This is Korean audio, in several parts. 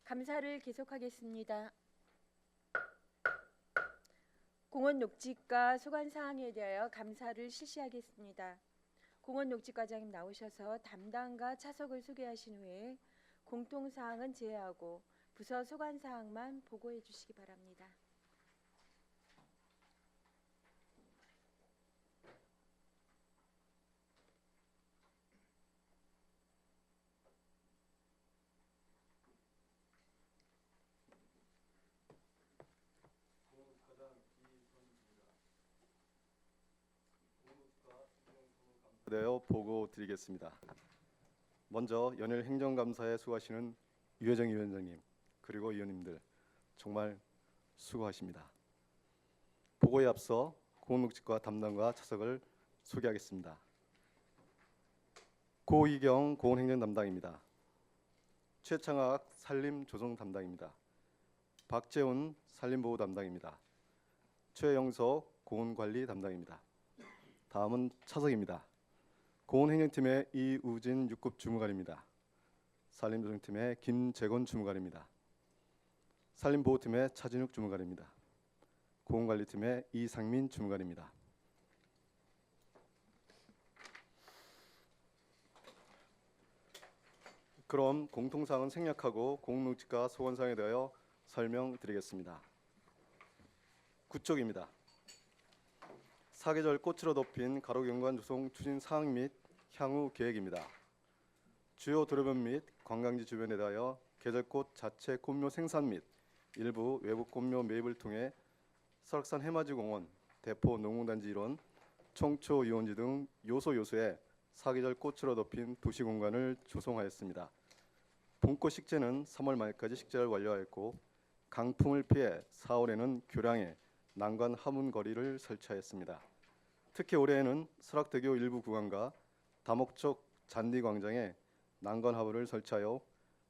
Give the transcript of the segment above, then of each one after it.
감사를 계속하겠습니다. 공원 녹지과 소관 사항에 대하여 감사를 실시하겠습니다. 공원 녹지과장님 나오셔서 담당과 차석을 소개하신 후에 공통 사항은 제외하고 부서 소관 사항만 보고해 주시기 바랍니다. 대하여 보고 드리겠습니다. 먼저 연일 행정감사에 수고하시는 유혜정 위원장님 그리고 위원님들 정말 수고하십니다. 보고에 앞서 공원녹지과 담당과 차석을 소개하겠습니다. 고희경 공원행정 담당입니다. 최창학 산림조성 담당입니다. 박재훈 산림보호 담당입니다. 최영석 공원관리 담당입니다. 다음은 차석입니다. 공원행정팀의 이우진 6급 주무관입니다. 산림조성팀의 김재건 주무관입니다. 산림보호팀의 차진욱 주무관입니다. 공원관리팀의 이상민 주무관입니다. 그럼 공통사항은 생략하고 공농지과 소관사항에 대하여 설명드리겠습니다. 9쪽입니다. 사계절 꽃으로 덮인 가로경관 조성 추진 사항 및 향후 계획입니다. 주요 도로변 및 관광지 주변에 대하여 계절꽃 자체 꽃묘 생산 및 일부 외부 꽃묘 매입을 통해 설악산 해맞이공원, 대포 농공단지 일원, 청초 유원지 등 요소에 사계절 꽃으로 덮인 도시공간을 조성하였습니다. 봄꽃 식재는 3월 말까지 식재를 완료하였고 강풍을 피해 4월에는 교량에 난관 하문 거리를 설치하였습니다. 특히 올해에는 설악대교 일부 구간과 다목적 잔디광장에 난관 하부를 설치하여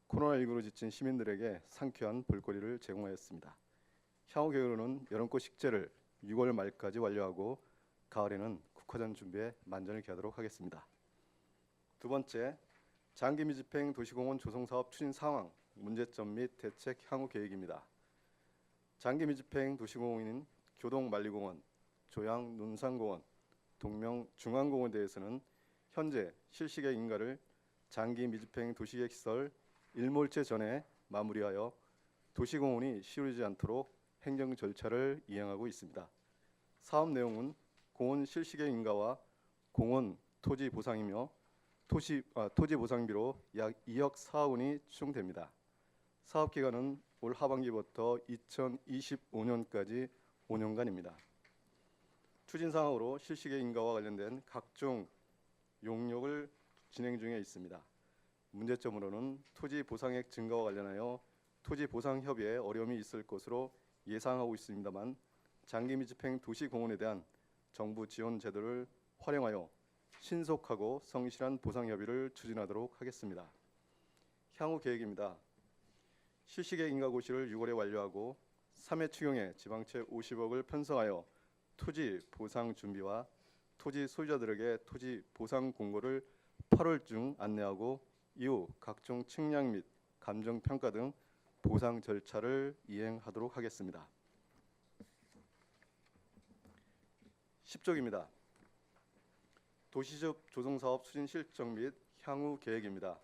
코로나19로 지친 시민들에게 상쾌한 볼거리를 제공하였습니다. 향후 계획으로는 여름꽃 식재를 6월 말까지 완료하고 가을에는 국화전 준비에 만전을 기하도록 하겠습니다. 두 번째, 장기 미집행 도시공원 조성사업 추진 상황, 문제점 및 대책 향후 계획입니다. 장기 미집행 도시공원인 교동만리공원, 조양 논산공원, 동명 중앙공원에 대해서는 현재 실시계획 인가를 장기 미집행 도시계획 시설 일몰제 전에 마무리하여 도시공원이 시우지 않도록 행정 절차를 이행하고 있습니다. 사업 내용은 공원 실시계획 인가와 공원 토지 보상이며 토지 보상비로 약 2억 4억 원이 추정됩니다. 사업 기간은 올 하반기부터 2025년까지 5년간입니다. 추진 사항으로 실시계획 인가와 관련된 각종 용역을 진행 중에 있습니다. 문제점으로는 토지 보상액 증가와 관련하여 토지 보상 협의에 어려움이 있을 것으로 예상하고 있습니다만 장기 미집행 도시공원에 대한 정부 지원 제도를 활용하여 신속하고 성실한 보상 협의를 추진하도록 하겠습니다. 향후 계획입니다. 실시계획 인가 고시를 6월에 완료하고 3회 추경에 지방채 50억을 편성하여 토지 보상 준비와 토지 소유자들에게 토지 보상 공고를 8월 중 안내하고 이후 각종 측량 및 감정 평가 등 보상 절차를 이행하도록 하겠습니다. 10쪽입니다. 도시적 조성사업 추진 실적 및 향후 계획입니다.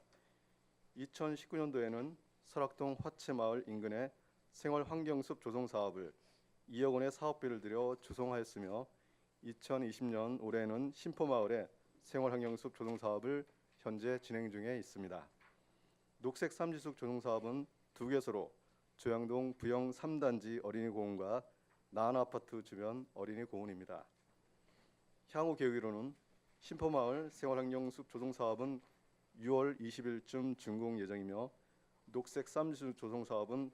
2019년도에는 설악동 화채마을 인근의 생활환경숲 조성사업을 2억 원의 사업비를 들여 조성하였으며 2020년 올해는 신포마을의 생활환경숲 조성사업을 현재 진행 중에 있습니다. 녹색 삼지숲 조성사업은 2개소로 조양동 부영 3단지 어린이공원과 나한아파트 주변 어린이공원입니다. 향후 계획으로는 신포마을 생활환경숲 조성사업은 6월 20일쯤 준공 예정이며 녹색 삼지숲 조성사업은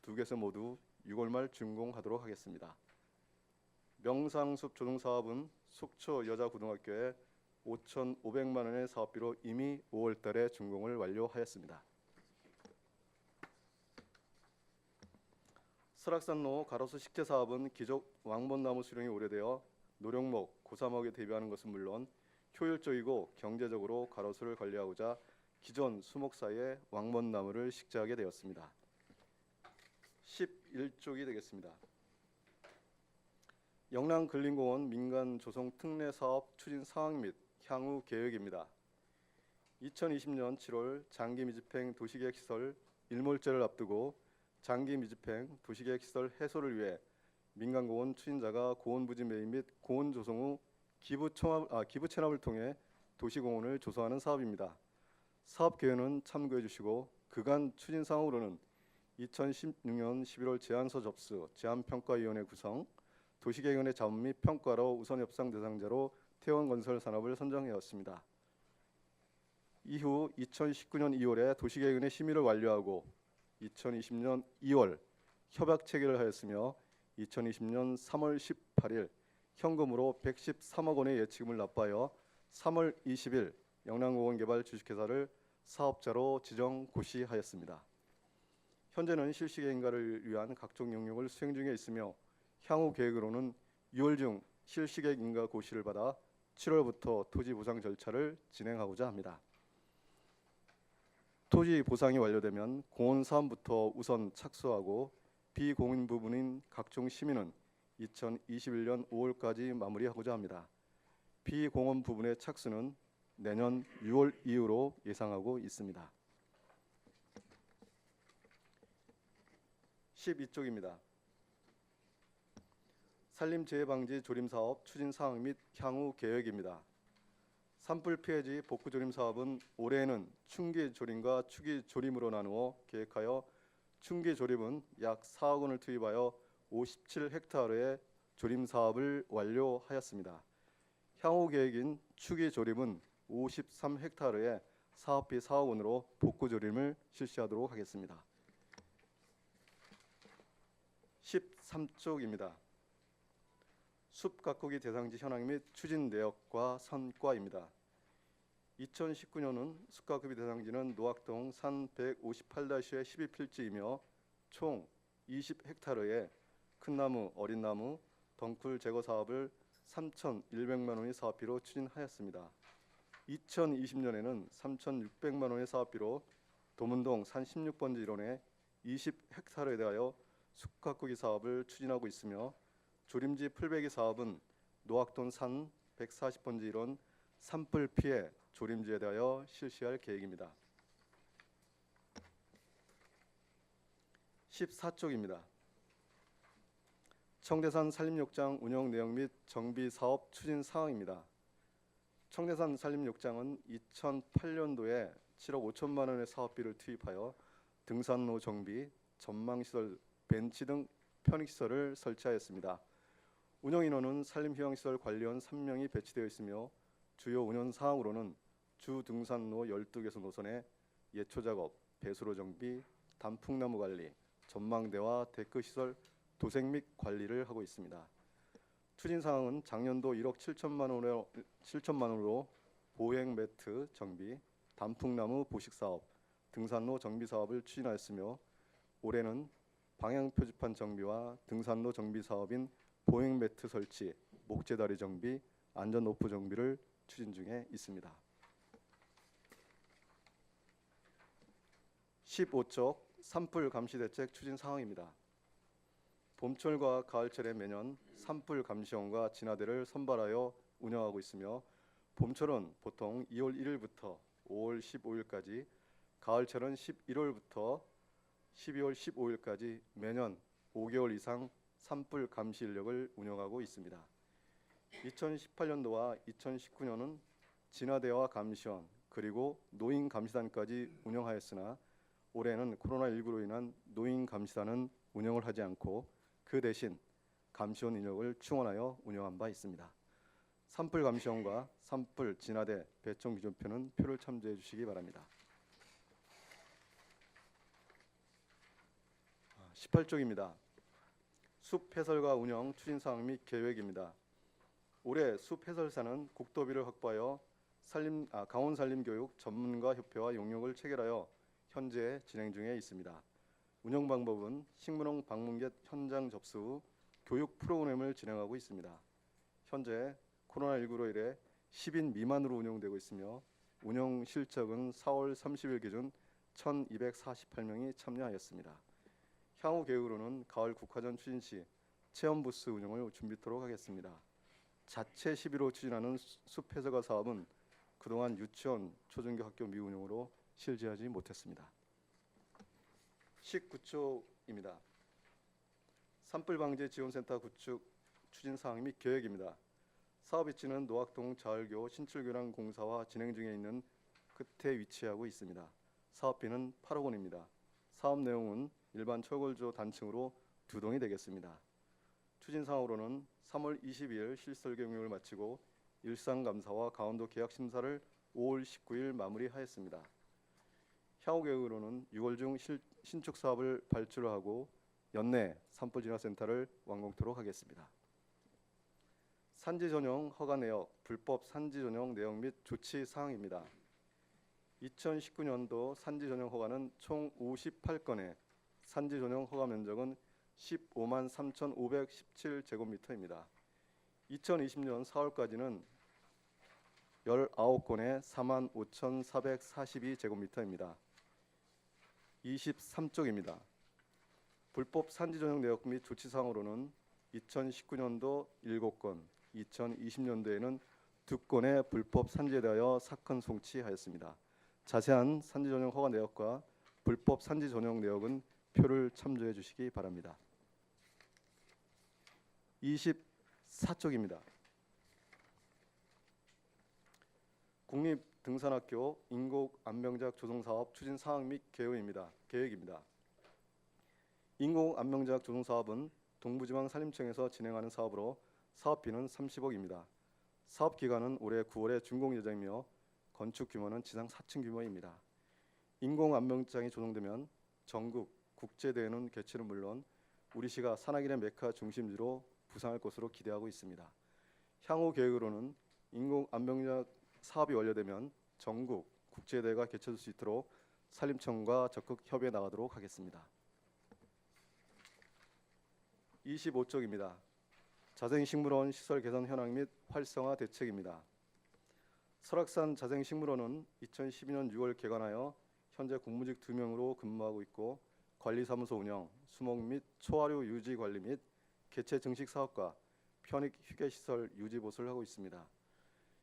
2개소 모두 6월 말 준공하도록 하겠습니다. 명상숲 조성사업은 속초 여자고등학교에 5,500만 원의 사업비로 이미 5월 달에 준공을 완료하였습니다. 설악산로 가로수 식재 사업은 기존 왕벚나무 수령이 오래되어 노령목, 고사목에 대비하는 것은 물론 효율적이고 경제적으로 가로수를 관리하고자 기존 수목 사이에 왕벚나무를 식재하게 되었습니다. 11쪽이 되겠습니다. 영랑근린공원 민간 조성 특례 사업 추진 사항 및 향후 계획입니다. 2020년 7월 장기 미집행 도시계획시설 일몰제를 앞두고 장기 미집행 도시계획시설 해소를 위해 민간공원 추진자가 공원 부지 매입 및 공원 조성 후 기부 체납을 통해 도시공원을 조성하는 사업입니다. 사업 계획은 참고해 주시고 그간 추진 사항으로는 2016년 11월 제안서 접수, 제안평가위원회 구성, 도시계획원의 자문 및 평가로 우선 협상 대상자로 태원건설 산업을 선정해왔습니다. 이후 2019년 2월에 도시계획원의 심의를 완료하고 2020년 2월 협약 체결을 하였으며 2020년 3월 18일 현금으로 113억 원의 예치금을 납부하여 3월 20일 영랑공원 개발 주식회사를 사업자로 지정 고시하였습니다. 현재는 실시계획 인가를 위한 각종 영역을 수행 중에 있으며 향후 계획으로는 6월 중 실시계획 인가 고시를 받아 7월부터 토지 보상 절차를 진행하고자 합니다. 토지 보상이 완료되면 공원 사업부터 우선 착수하고 비공인 부분인 각종 심의는 2021년 5월까지 마무리하고자 합니다. 비공원 부분의 착수는 내년 6월 이후로 예상하고 있습니다. 12쪽입니다. 산림재해방지 조림사업 추진사항 및 향후 계획입니다. 산불 피해지 복구조림 사업은 올해에는 충기조림과 추기조림으로 나누어 계획하여 충기조림은 약 4억 원을 투입하여 57헥타르의 조림 사업을 완료하였습니다. 향후 계획인 추기조림은 53헥타르의 사업비 4억 원으로 복구조림을 실시하도록 하겠습니다. 13쪽입니다. 숲 가꾸기 대상지 현황 및 추진 내역과 성과입니다. 2019년은 숲 가꾸기 대상지는 노악동 산 158-의 12필지이며 총 20헥타르의 큰 나무, 어린 나무, 덩쿨 제거 사업을 3,100만 원의 사업비로 추진하였습니다. 2020년에는 3,600만 원의 사업비로 도문동 산 16번지 일원의 20헥타르에 대하여 숲 가꾸기 사업을 추진하고 있으며 조림지 풀베기 사업은 노악동 산 140번지 일원 산불 피해 조림지에 대하여 실시할 계획입니다. 14쪽입니다. 청대산 산림욕장 운영 내역 및 정비 사업 추진 사항입니다. 청대산 산림욕장은 2008년도에 7억 5천만 원의 사업비를 투입하여 등산로 정비, 전망시설, 벤치 등 편익시설을 설치하였습니다. 운영 인원은 산림휴양시설 관리원 3명이 배치되어 있으며 주요 운영 사항으로는 주 등산로 12개소 노선의 예초작업, 배수로 정비, 단풍나무 관리, 전망대와 데크시설 도색 및 관리를 하고 있습니다. 추진 사항은 작년도 1억 7천만 원으로 보행 매트 정비, 단풍나무 보식 사업, 등산로 정비 사업을 추진하였으며 올해는 방향 표지판 정비와 등산로 정비 사업인 보행 매트 설치, 목재다리 정비, 안전 로프 정비를 추진 중에 있습니다. 15쪽 산불 감시 대책 추진 사항입니다. 봄철과 가을철에 매년 산불 감시원과 진화대를 선발하여 운영하고 있으며 봄철은 보통 2월 1일부터 5월 15일까지, 가을철은 11월부터 12월 15일까지 매년 5개월 이상 산불 감시 인력을 운영하고 있습니다. 2018년도와 2019년은 진화대와 감시원 그리고 노인 감시단까지 운영하였으나 올해는 코로나19로 인한 노인 감시단은 운영을 하지 않고 그 대신 감시원 인력을 충원하여 운영한 바 있습니다. 산불 감시원과 산불 진화대 배정 기준표는 표를 참조해 주시기 바랍니다. 18쪽입니다. 숲 해설과 운영 추진 사항 및 계획입니다. 올해 숲 해설사는 국도비를 확보하여 강원산림교육 전문가 협회와 용역을 체결하여 현재 진행 중에 있습니다. 운영 방법은 식물원 방문객 현장 접수 후 교육 프로그램을 진행하고 있습니다. 현재 코로나19로 인해 10인 미만으로 운영되고 있으며 운영 실적은 4월 30일 기준 1,248명이 참여하였습니다. 향후 계획으로는 가을 국화전 추진 시 체험 부스 운영을 준비토록 하겠습니다. 자체 시비로 추진하는 숲 해설가 사업은 그동안 유치원, 초중교 학교 미운영으로 실지하지 못했습니다. 19초입니다. 산불 방제 지원센터 구축 추진 사항 및 계획입니다. 사업 위치는 노학동 자을교 신출교량 공사와 진행 중에 있는 끝에 위치하고 있습니다. 사업비는 8억 원입니다. 사업 내용은 일반 철골조 단층으로 2동이 되겠습니다. 추진 사항으로는 3월 22일 실설 경영을 마치고 일상 감사와 강원도 계약 심사를 5월 19일 마무리하였습니다. 향후 계획으로는 6월 중 신축 사업을 발주를 하고 연내 산불 진화센터를 완공토록 하겠습니다. 산지 전용 허가 내역, 불법 산지 전용 내역 및 조치 사항입니다. 2019년도 산지 전용 허가는 총 58건에 산지 전용 허가 면적은 15만 3,517제곱미터입니다. 2020년 4월까지는 19건에 4만 5,442제곱미터입니다. 23쪽입니다. 불법 산지 전용 내역 및 조치 사항으로는 2019년도 7건, 2020년도에는 2건의 불법 산지에 대하여 사건 송치하였습니다. 자세한 산지 전용 허가 내역과 불법 산지 전용 내역은 표를 참조해 주시기 바랍니다. 24쪽입니다. 국립등산학교 인곡 안명작 조성사업 추진 사항 및 계획입니다. 인곡 안명작 조성사업은 동부지방산림청에서 진행하는 사업으로 사업비는 30억입니다. 사업 기간은 올해 9월에 준공 예정이며 건축 규모는 지상 4층 규모입니다. 인공 안명장이 조성되면 전국 국제대회는 개최는 물론 우리시가 산악인의 메카 중심지로 부상할 것으로 기대하고 있습니다. 향후 계획으로는 인공 안명장 사업이 완료되면 전국 국제대회가 개최될 수 있도록 산림청과 적극 협의해 나가도록 하겠습니다. 25쪽입니다. 자생식물원 시설 개선 현황 및 활성화 대책입니다. 설악산 자생식물원은 2012년 6월 개관하여 현재 공무직 2명으로 근무하고 있고 관리사무소 운영, 수목 및 초하류 유지 관리 및 개체 증식 사업과 편익 휴게 시설 유지 보수를 하고 있습니다.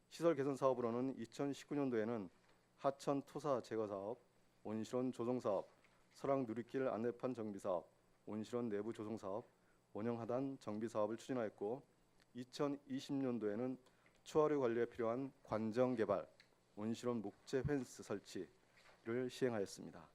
시설 개선 사업으로는 2019년도에는 하천 토사 제거 사업, 온실원 조성 사업, 설악 누리길 안내판 정비 사업, 온실원 내부 조성 사업, 원형 하단 정비 사업을 추진하였고 2020년도에는 초하류 관리에 필요한 관정 개발, 온실원 목재 펜스 설치를 시행하였습니다.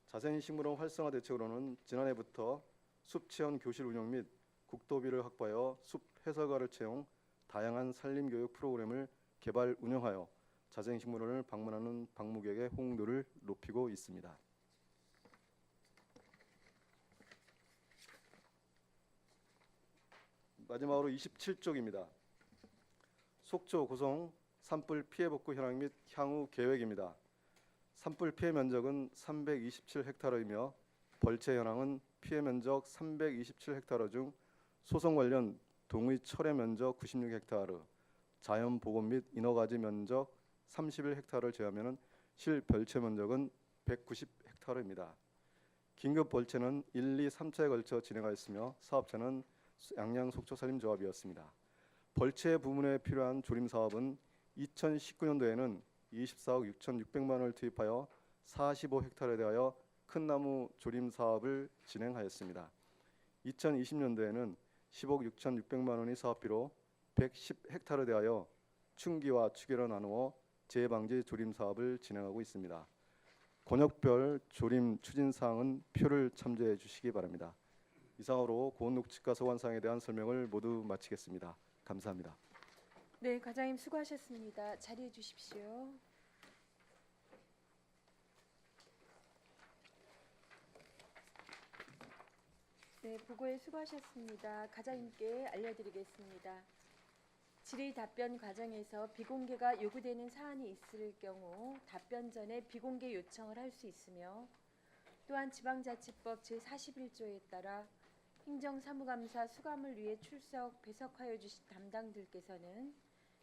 자생식물원 활성화 대책으로는 지난해부터 숲 체험 교실 운영 및 국도비를 확보하여 숲 해설가를 채용 다양한 산림 교육 프로그램을 개발 운영하여 자생식물원을 방문하는 방문객의 호응도를 높이고 있습니다. 마지막으로 27쪽입니다. 속초 고성 산불 피해 복구 현황 및 향후 계획입니다. 산불 피해 면적은 327헥타르이며 벌채 현황은 피해 면적 327헥타르 중 소송 관련 동의 철회 면적 96헥타르, 자연 복원 및 인허가지 면적 31헥타르를 제하면 실 벌채 면적은 190헥타르입니다. 긴급 벌채는 1, 2, 3차에 걸쳐 진행하였으며 사업자는 양양속초산림조합이었습니다. 벌채 부문에 필요한 조림 사업은 2019년도에는 24억 6,600만 원을 투입하여 45헥타르에 대하여 큰 나무 조림 사업을 진행하였습니다. 2020년도에는 10억 6,600만 원의 사업비로 110헥타르에 대하여 춘기와 추계로 나누어 재방지 조림 사업을 진행하고 있습니다. 권역별 조림 추진 사항은 표를 참조해 주시기 바랍니다. 이상으로 고온녹지가 소관사항에 대한 설명을 모두 마치겠습니다. 감사합니다. 네, 과장님 수고하셨습니다. 자리해 주십시오. 네, 보고에 수고하셨습니다. 과장님께 알려드리겠습니다. 질의 답변 과정에서 비공개가 요구되는 사안이 있을 경우 답변 전에 비공개 요청을 할 수 있으며 또한 지방자치법 제41조에 따라 행정사무감사 수감을 위해 출석, 배석하여 주신 담당들께서는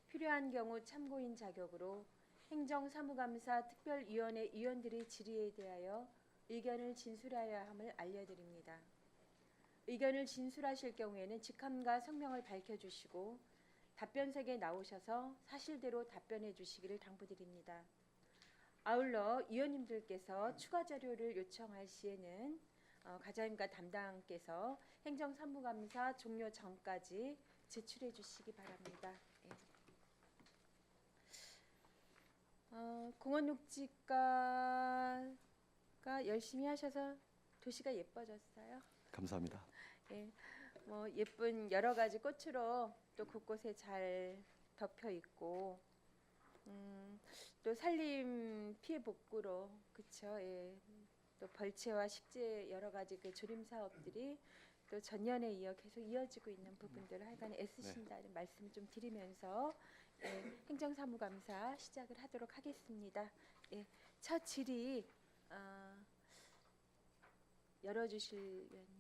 필요한 경우 참고인 자격으로 행정사무감사 특별위원회 위원들의 질의에 대하여 의견을 진술하여야 함을 알려드립니다. 의견을 진술하실 경우에는 직함과 성명을 밝혀주시고 답변석에 나오셔서 사실대로 답변해 주시기를 당부드립니다. 아울러 위원님들께서 추가 자료를 요청할 시에는 과장님과 담당께서 행정사무감사 종료 전까지 제출해 주시기 바랍니다. 예. 공원녹지과가 열심히 하셔서 도시가 예뻐졌어요. 감사합니다. 예, 뭐 예쁜 여러 가지 꽃으로 또 곳곳에 잘 덮여 있고, 또 산림 피해 복구로 그렇죠. 예, 또 벌채와 식재 여러 가지 그 조림 사업들이 또 전년에 이어 계속 이어지고 있는 부분들을 하여간 애쓰신다는 말씀 좀 드리면서 예, 행정사무감사 시작을 하도록 하겠습니다. 예, 첫 질의 열어주실 위원님.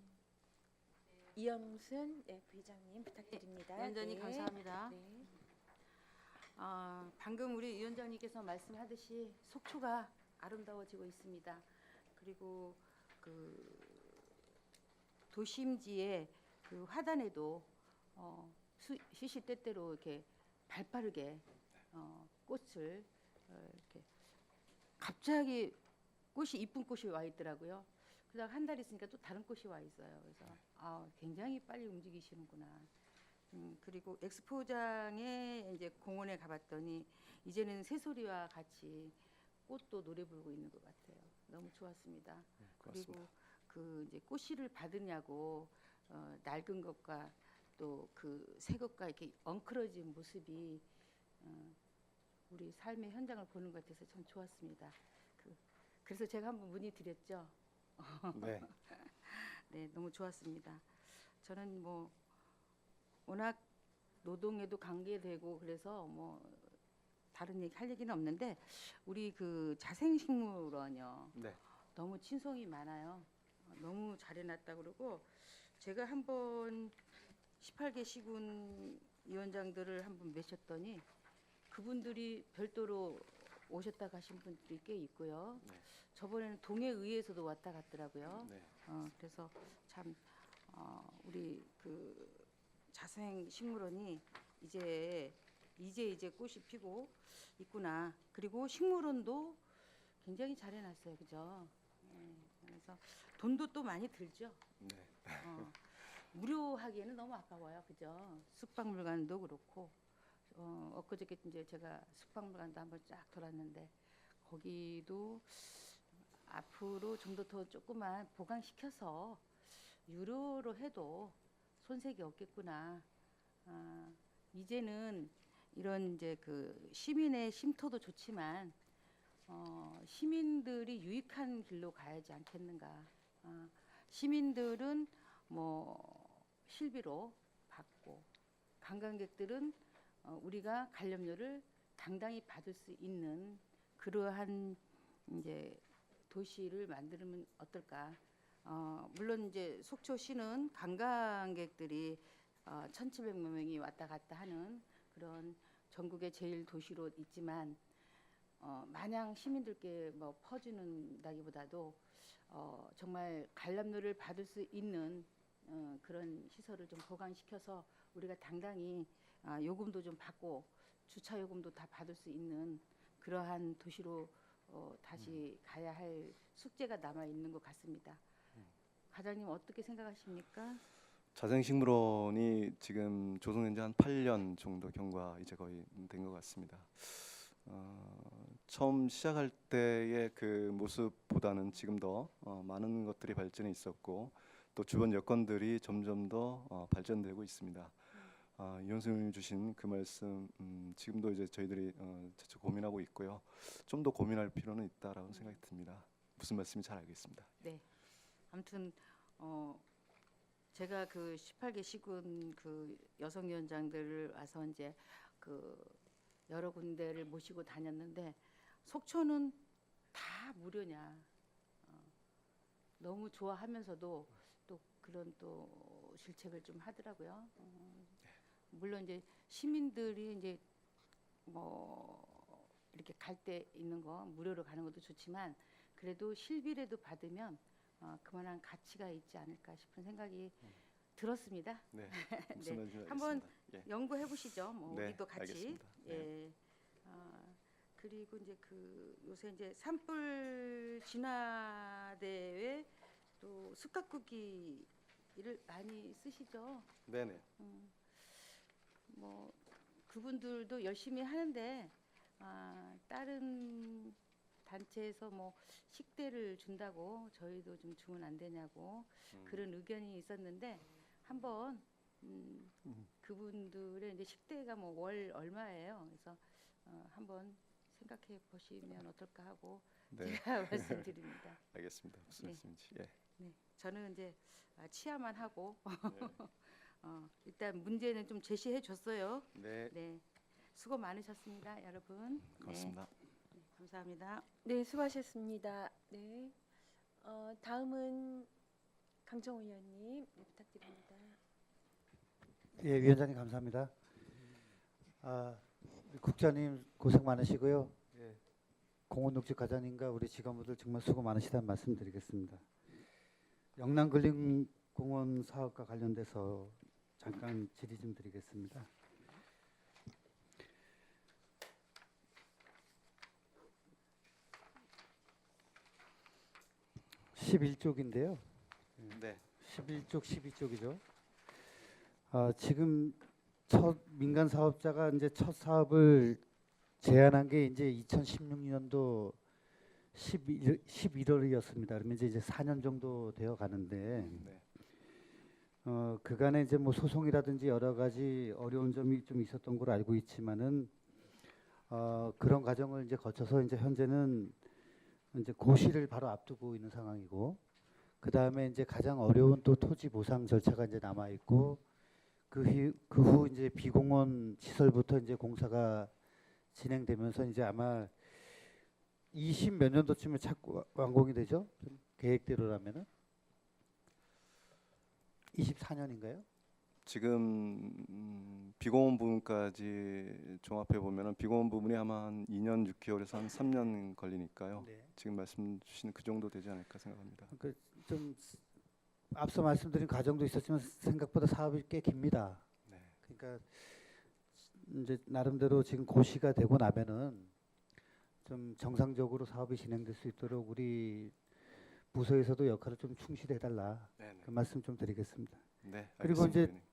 이영순 부회장님 부탁드립니다. 위원장님 네. 감사합니다. 네. 방금 우리 위원장님께서 말씀하듯이 속초가 아름다워지고 있습니다. 그리고 그 도심지의 그 화단에도 시시때때로 이렇게 발빠르게 꽃을 이렇게 갑자기 꽃이 이쁜 꽃이 와 있더라고요. 그다음 한 달 있으니까 또 다른 꽃이 와 있어요. 그래서 굉장히 빨리 움직이시는구나. 그리고 엑스포장에 이제 공원에 가봤더니 이제는 새소리와 같이 꽃도 노래 부르고 있는 것 같아요. 너무 좋았습니다. 고맙습니다. 그리고 그 이제 꽃씨를 받으냐고 낡은 것과 또 그 새 것과 이렇게 엉클어진 모습이 우리 삶의 현장을 보는 것 같아서 참 좋았습니다. 그래서 제가 한번 문의드렸죠. 네. 네, 너무 좋았습니다. 저는 뭐 워낙 노동에도 관계되고 그래서 뭐 다른 얘기 할 얘기는 없는데 우리 그 자생식물원이요. 네. 너무 친송이 많아요. 너무 잘해놨다 그러고 제가 한번 18개 시군 위원장들을 한번 모셨더니 그분들이 별도로 오셨다 가신 분들이 꽤 있고요. 네. 저번에는 동해의에서도 왔다 갔더라고요. 네. 그래서 참 우리 그 자생식물원이 이제 꽃이 피고 있구나. 그리고 식물원도 굉장히 잘 해놨어요, 그죠? 그래서 돈도 또 많이 들죠. 네. 무료하기에는 너무 아까워요, 그죠? 숙박물관도 그렇고 엊그저께 이제 제가 숙박물관도 한번 쫙 돌았는데 거기도 앞으로 좀 더 조금만 보강시켜서 유료로 해도 손색이 없겠구나. 이제는 이런 이제 그 시민의 쉼터도 좋지만 시민들이 유익한 길로 가야지 않겠는가. 시민들은 뭐 실비로 받고 관광객들은 우리가 관람료를 당당히 받을 수 있는 그러한 이제 도시를 만들면 어떨까. 물론 이제 속초시는 관광객들이 1,700만 명이 왔다 갔다 하는 그런 전국의 제일 도시로 있지만 마냥 시민들께 뭐 퍼주는다기보다도 정말 관람료를 받을 수 있는 그런 시설을 좀 보강시켜서 우리가 당당히 요금도 좀 받고 주차 요금도 다 받을 수 있는 그러한 도시로 다시 가야 할 숙제가 남아 있는 것 같습니다. 과장님 어떻게 생각하십니까? 자생식물원이 지금 조성된 지 한 8년 정도 경과 이제 거의 된 것 같습니다. 처음 시작할 때의 그 모습보다는 지금 더 많은 것들이 발전해 있었고 또 주변 여건들이 점점 더 발전되고 있습니다. 이현수 의원님 주신 그 말씀 지금도 이제 저희들이 재차 고민하고 있고요. 좀 더 고민할 필요는 있다라고 생각이 듭니다. 무슨 말씀인지 잘 알겠습니다. 네. 아무튼 제가 그 18개 시군 그 여성위원장들을 와서 이제 그 여러 군데를 모시고 다녔는데 속초는 다 무료냐. 너무 좋아하면서도 또 그런 또 실책을 좀 하더라고요. 물론 이제 시민들이 이제 뭐 이렇게 갈 때 있는 거 무료로 가는 것도 좋지만 그래도 실비라도 받으면 그만한 가치가 있지 않을까 싶은 생각이 들었습니다. 네. 네, 무슨 말인지 한번 알겠습니다. 예. 연구해 보시죠. 뭐 네, 우리도 같이. 알겠습니다. 네. 예. 그리고 이제 그 요새 이제 산불 진화대회 또 숯가꾸기를 많이 쓰시죠. 네네. 뭐 그분들도 열심히 하는데 다른 단체에서 뭐 식대를 준다고 저희도 좀 주면 안 되냐고 그런 의견이 있었는데 한번 그분들의 이제 식대가 뭐 월 얼마예요. 그래서 한번 생각해 보시면 어떨까 하고 네. 제가 말씀드립니다. 알겠습니다. 무슨 네. 말씀인지. 예. 네, 저는 이제 치아만 하고 네. 일단 문제는 좀 제시해 줬어요. 네. 네, 수고 많으셨습니다, 여러분. 고맙습니다. 네, 감사합니다. 네, 수고하셨습니다. 네, 다음은 강정호 의원님 네, 부탁드립니다. 예, 위원장님 감사합니다. 우리 국장님 고생 많으시고요. 예, 공원녹지 과장님과 우리 직원분들 정말 수고 많으시다는 말씀드리겠습니다. 영남근린공원 사업과 관련돼서 잠깐 질의 좀 드리겠습니다. (11쪽인데요) 네. 11쪽, 12쪽이죠. 지금 첫 민간 사업자가 이제 첫 사업을 제안한 게 이제 2016년도 11월이었습니다. 그러면 이제 4년 정도 되어 가는데 네. 그간에 이제 뭐 소송이라든지 여러 가지 어려운 점이 좀 있었던 걸로 알고 있지만은 그런 과정을 이제 거쳐서 이제 현재는 이제 고시를 바로 앞두고 있는 상황이고, 그 다음에 이제 가장 어려운 또 토지 보상 절차가 이제 남아 있고, 그 후 이제 비공원 시설부터 이제 공사가 진행되면서 이제 아마 20 몇 년도쯤에 착 완공이 되죠? 계획대로라면은 24년인가요? 지금 비공원 부분까지 종합해 보면은 비공원 부분이 아마 한 2년 6개월에서 한 3년 걸리니까요. 네. 지금 말씀 주신 그 정도 되지 않을까 생각합니다. 좀 앞서 말씀드린 과정도 있었지만 생각보다 사업이 꽤 깁니다. 네. 그러니까 이제 나름대로 지금 고시가 되고 나면은 좀 정상적으로 사업이 진행될 수 있도록 우리 부서에서도 역할을 좀 충실해달라, 네. 그 말씀 좀 드리겠습니다. 네. 그리고 알겠습니다, 이제 의원님.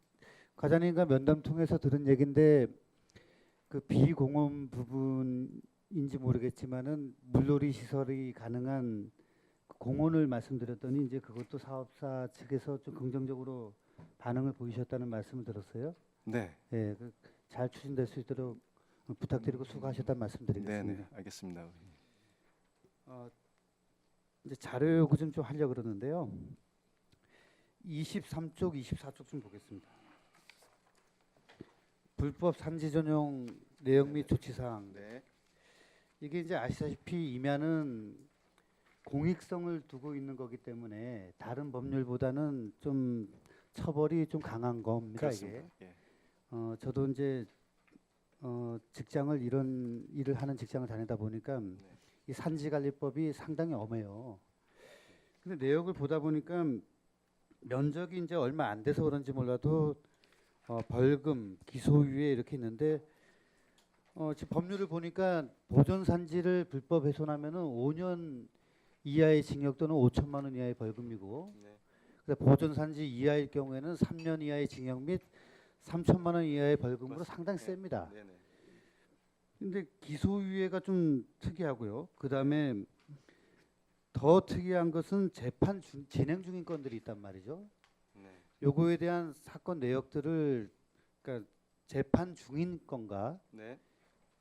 과장님과 면담 통해서 들은 얘기인데 그 비공원 부분인지 모르겠지만은 물놀이 시설이 가능한 공원을 말씀드렸더니 이제 그것도 사업사 측에서 좀 긍정적으로 반응을 보이셨다는 말씀을 들었어요. 네. 예, 잘 추진될 수 있도록 부탁드리고 수고하셨다는 말씀드리겠습니다. 네. 알겠습니다, 의원님. 이제 자료 요구 좀 하려고 그러는데요. 23쪽, 24쪽 좀 보겠습니다. 불법 산지 전용 내용 및 조치 사항. 네. 이게 이제 아시다시피 임야는 공익성을 두고 있는 거기 때문에 다른 법률보다는 좀 처벌이 좀 강한 겁니다. 그렇습니다. 이게. 예. 저도 이제 직장을 이런 일을 하는 직장을 다니다 보니까 이 산지관리법이 상당히 엄해요. 근데 내역을 보다 보니까 면적이 이제 얼마 안 돼서 그런지 몰라도 벌금, 기소유예 이렇게 있는데 지금 법률을 보니까 보존 산지를 불법 훼손하면은 5년 이하의 징역 또는 5천만 원 이하의 벌금이고, 네. 그래서 보존 산지 이하일 경우에는 3년 이하의 징역 및 3천만 원 이하의 벌금으로 상당히 셉니다. 네. 네. 근데 기소유예가 좀 특이하고요. 그다음에 더 특이한 것은 재판 진행 중인 건들이 있단 말이죠. 네. 요거에 대한 사건 내역들을, 그러니까 재판 중인 건가 네.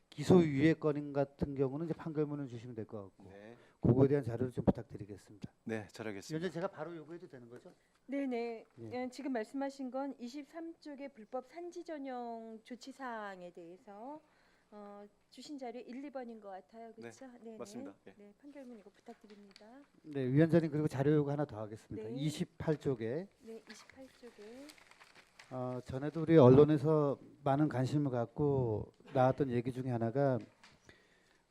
기소유예 건 같은 경우는 이제 판결문을 주시면 될 것 같고, 네. 그거에 대한 자료를 좀 부탁드리겠습니다. 네. 잘하겠습니다. 현재 제가 바로 요구해도 되는 거죠? 네네. 예. 지금 말씀하신 건 23쪽의 불법 산지 전용 조치 사항에 대해서 주신 자료 1, 2번인 것 같아요. 그렇죠? 네, 맞습니다. 예. 네, 판결문 이거 부탁드립니다. 네, 위원장님, 그리고 자료 요구 하나 더 하겠습니다. 네. 28쪽에 네, 28쪽에 전에도 우리 언론에서 많은 관심을 갖고 나왔던 얘기 중에 하나가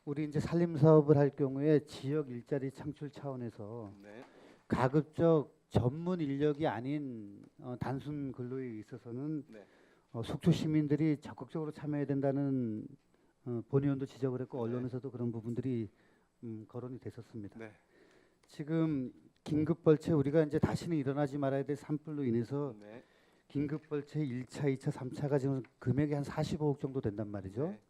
우리 이제 산림 사업을 할 경우에 지역 일자리 창출 차원에서 네. 가급적 전문 인력이 아닌 단순 근로에 있어서는 네. 속초 시민들이 적극적으로 참여해야 된다는 본의원도 지적을 했고 네. 언론에서도 그런 부분들이 거론이 됐었습니다. 네. 지금 긴급벌채 우리가 이제 다시는 일어나지 말아야 될 산불로 인해서 네. 긴급벌채 1차, 2차, 3차가 지금 금액이 한 45억 정도 된단 말이죠. 네.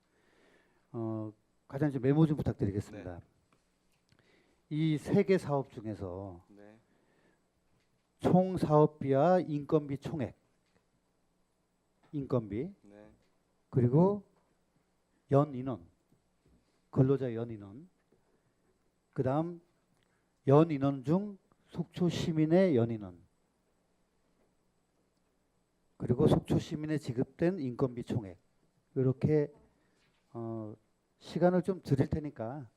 과장 좀 메모 좀 부탁드리겠습니다. 이 세 개 사업 중에서 네. 총 사업비와 인건비 총액, 인건비 네. 그리고 연 인원, 근로자 연 인원, 그다음 연 인원 중 속초 시민의 연 인원, 그리고 속초 시민에 지급된 인건비 총액 이렇게 시간을 좀 드릴 테니까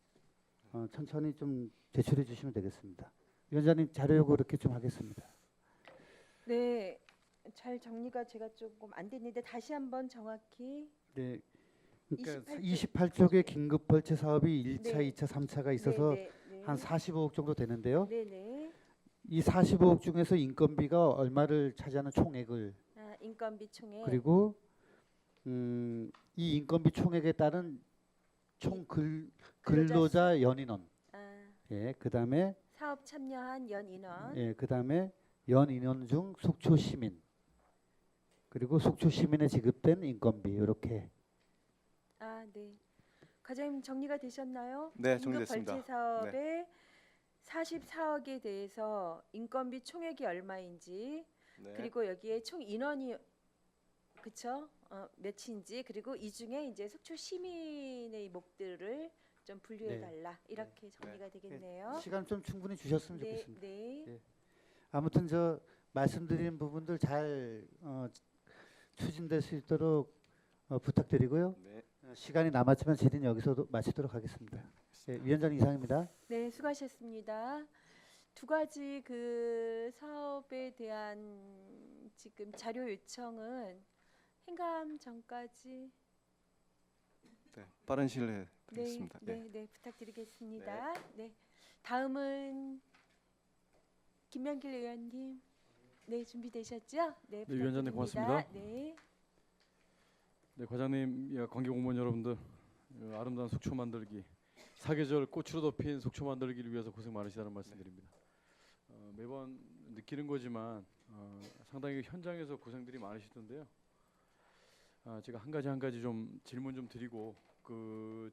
천천히 좀 제출해 주시면 되겠습니다. 위원장님 자료 요구 이렇게 좀 하겠습니다. 네, 잘 정리가 제가 조금 안 됐는데 다시 한번 정확히. 네. 그러니까 28 28쪽의 긴급벌채 사업이 1차, 네. 2차, 3차가 있어서 네. 한 45억 정도 되는데요. 네네. 이 45억 중에서 인건비가 얼마를 차지하는 총액을 인건비 총액. 그리고 이 인건비 총액에 따른 총 근로자 연인원, 예, 그다음에 사업 참여한 연 인원. 예, 그다음에 연 인원 중 속초 시민, 그리고 속초 시민에 지급된 인건비 이렇게. 네. 과장님 정리가 되셨나요? 네, 정리됐습니다. 긴급벌채 사업의 44억에 대해서 인건비 총액이 얼마인지, 네. 그리고 여기에 총 인원이 그쵸? 몇인지, 그리고 이 중에 이제 속초 시민의 목들을 좀 분류해 네. 달라, 이렇게 정리가 되겠네요. 시간 좀 충분히 주셨으면 네, 좋겠습니다. 네. 예. 아무튼 저 말씀드린 부분들 잘 추진될 수 있도록 부탁드리고요. 네. 시간이 남았지만 질의는 여기서 마치도록 하겠습니다. 예, 위원장 이상입니다. 네, 수고하셨습니다. 두 가지 그 사업에 대한 지금 자료 요청은 행감 전까지 네. 빠른 시일 내에 드리겠습니다. 네, 부탁드리겠습니다. 네. 다음은 김명길 의원님. 네, 준비되셨죠? 네, 네, 위원장님 부탁드립니다. 고맙습니다. 네. 네, 과장님, 관계 공무원 여러분들, 아름다운 속초 만들기, 사계절 꽃으로 덮인 속초 만들기를 위해서 고생 많으시다는 말씀드립니다. 매번 느끼는 거지만 상당히 현장에서 고생들이 많으시던데요. 제가 한 가지 좀 질문 좀 드리고, 그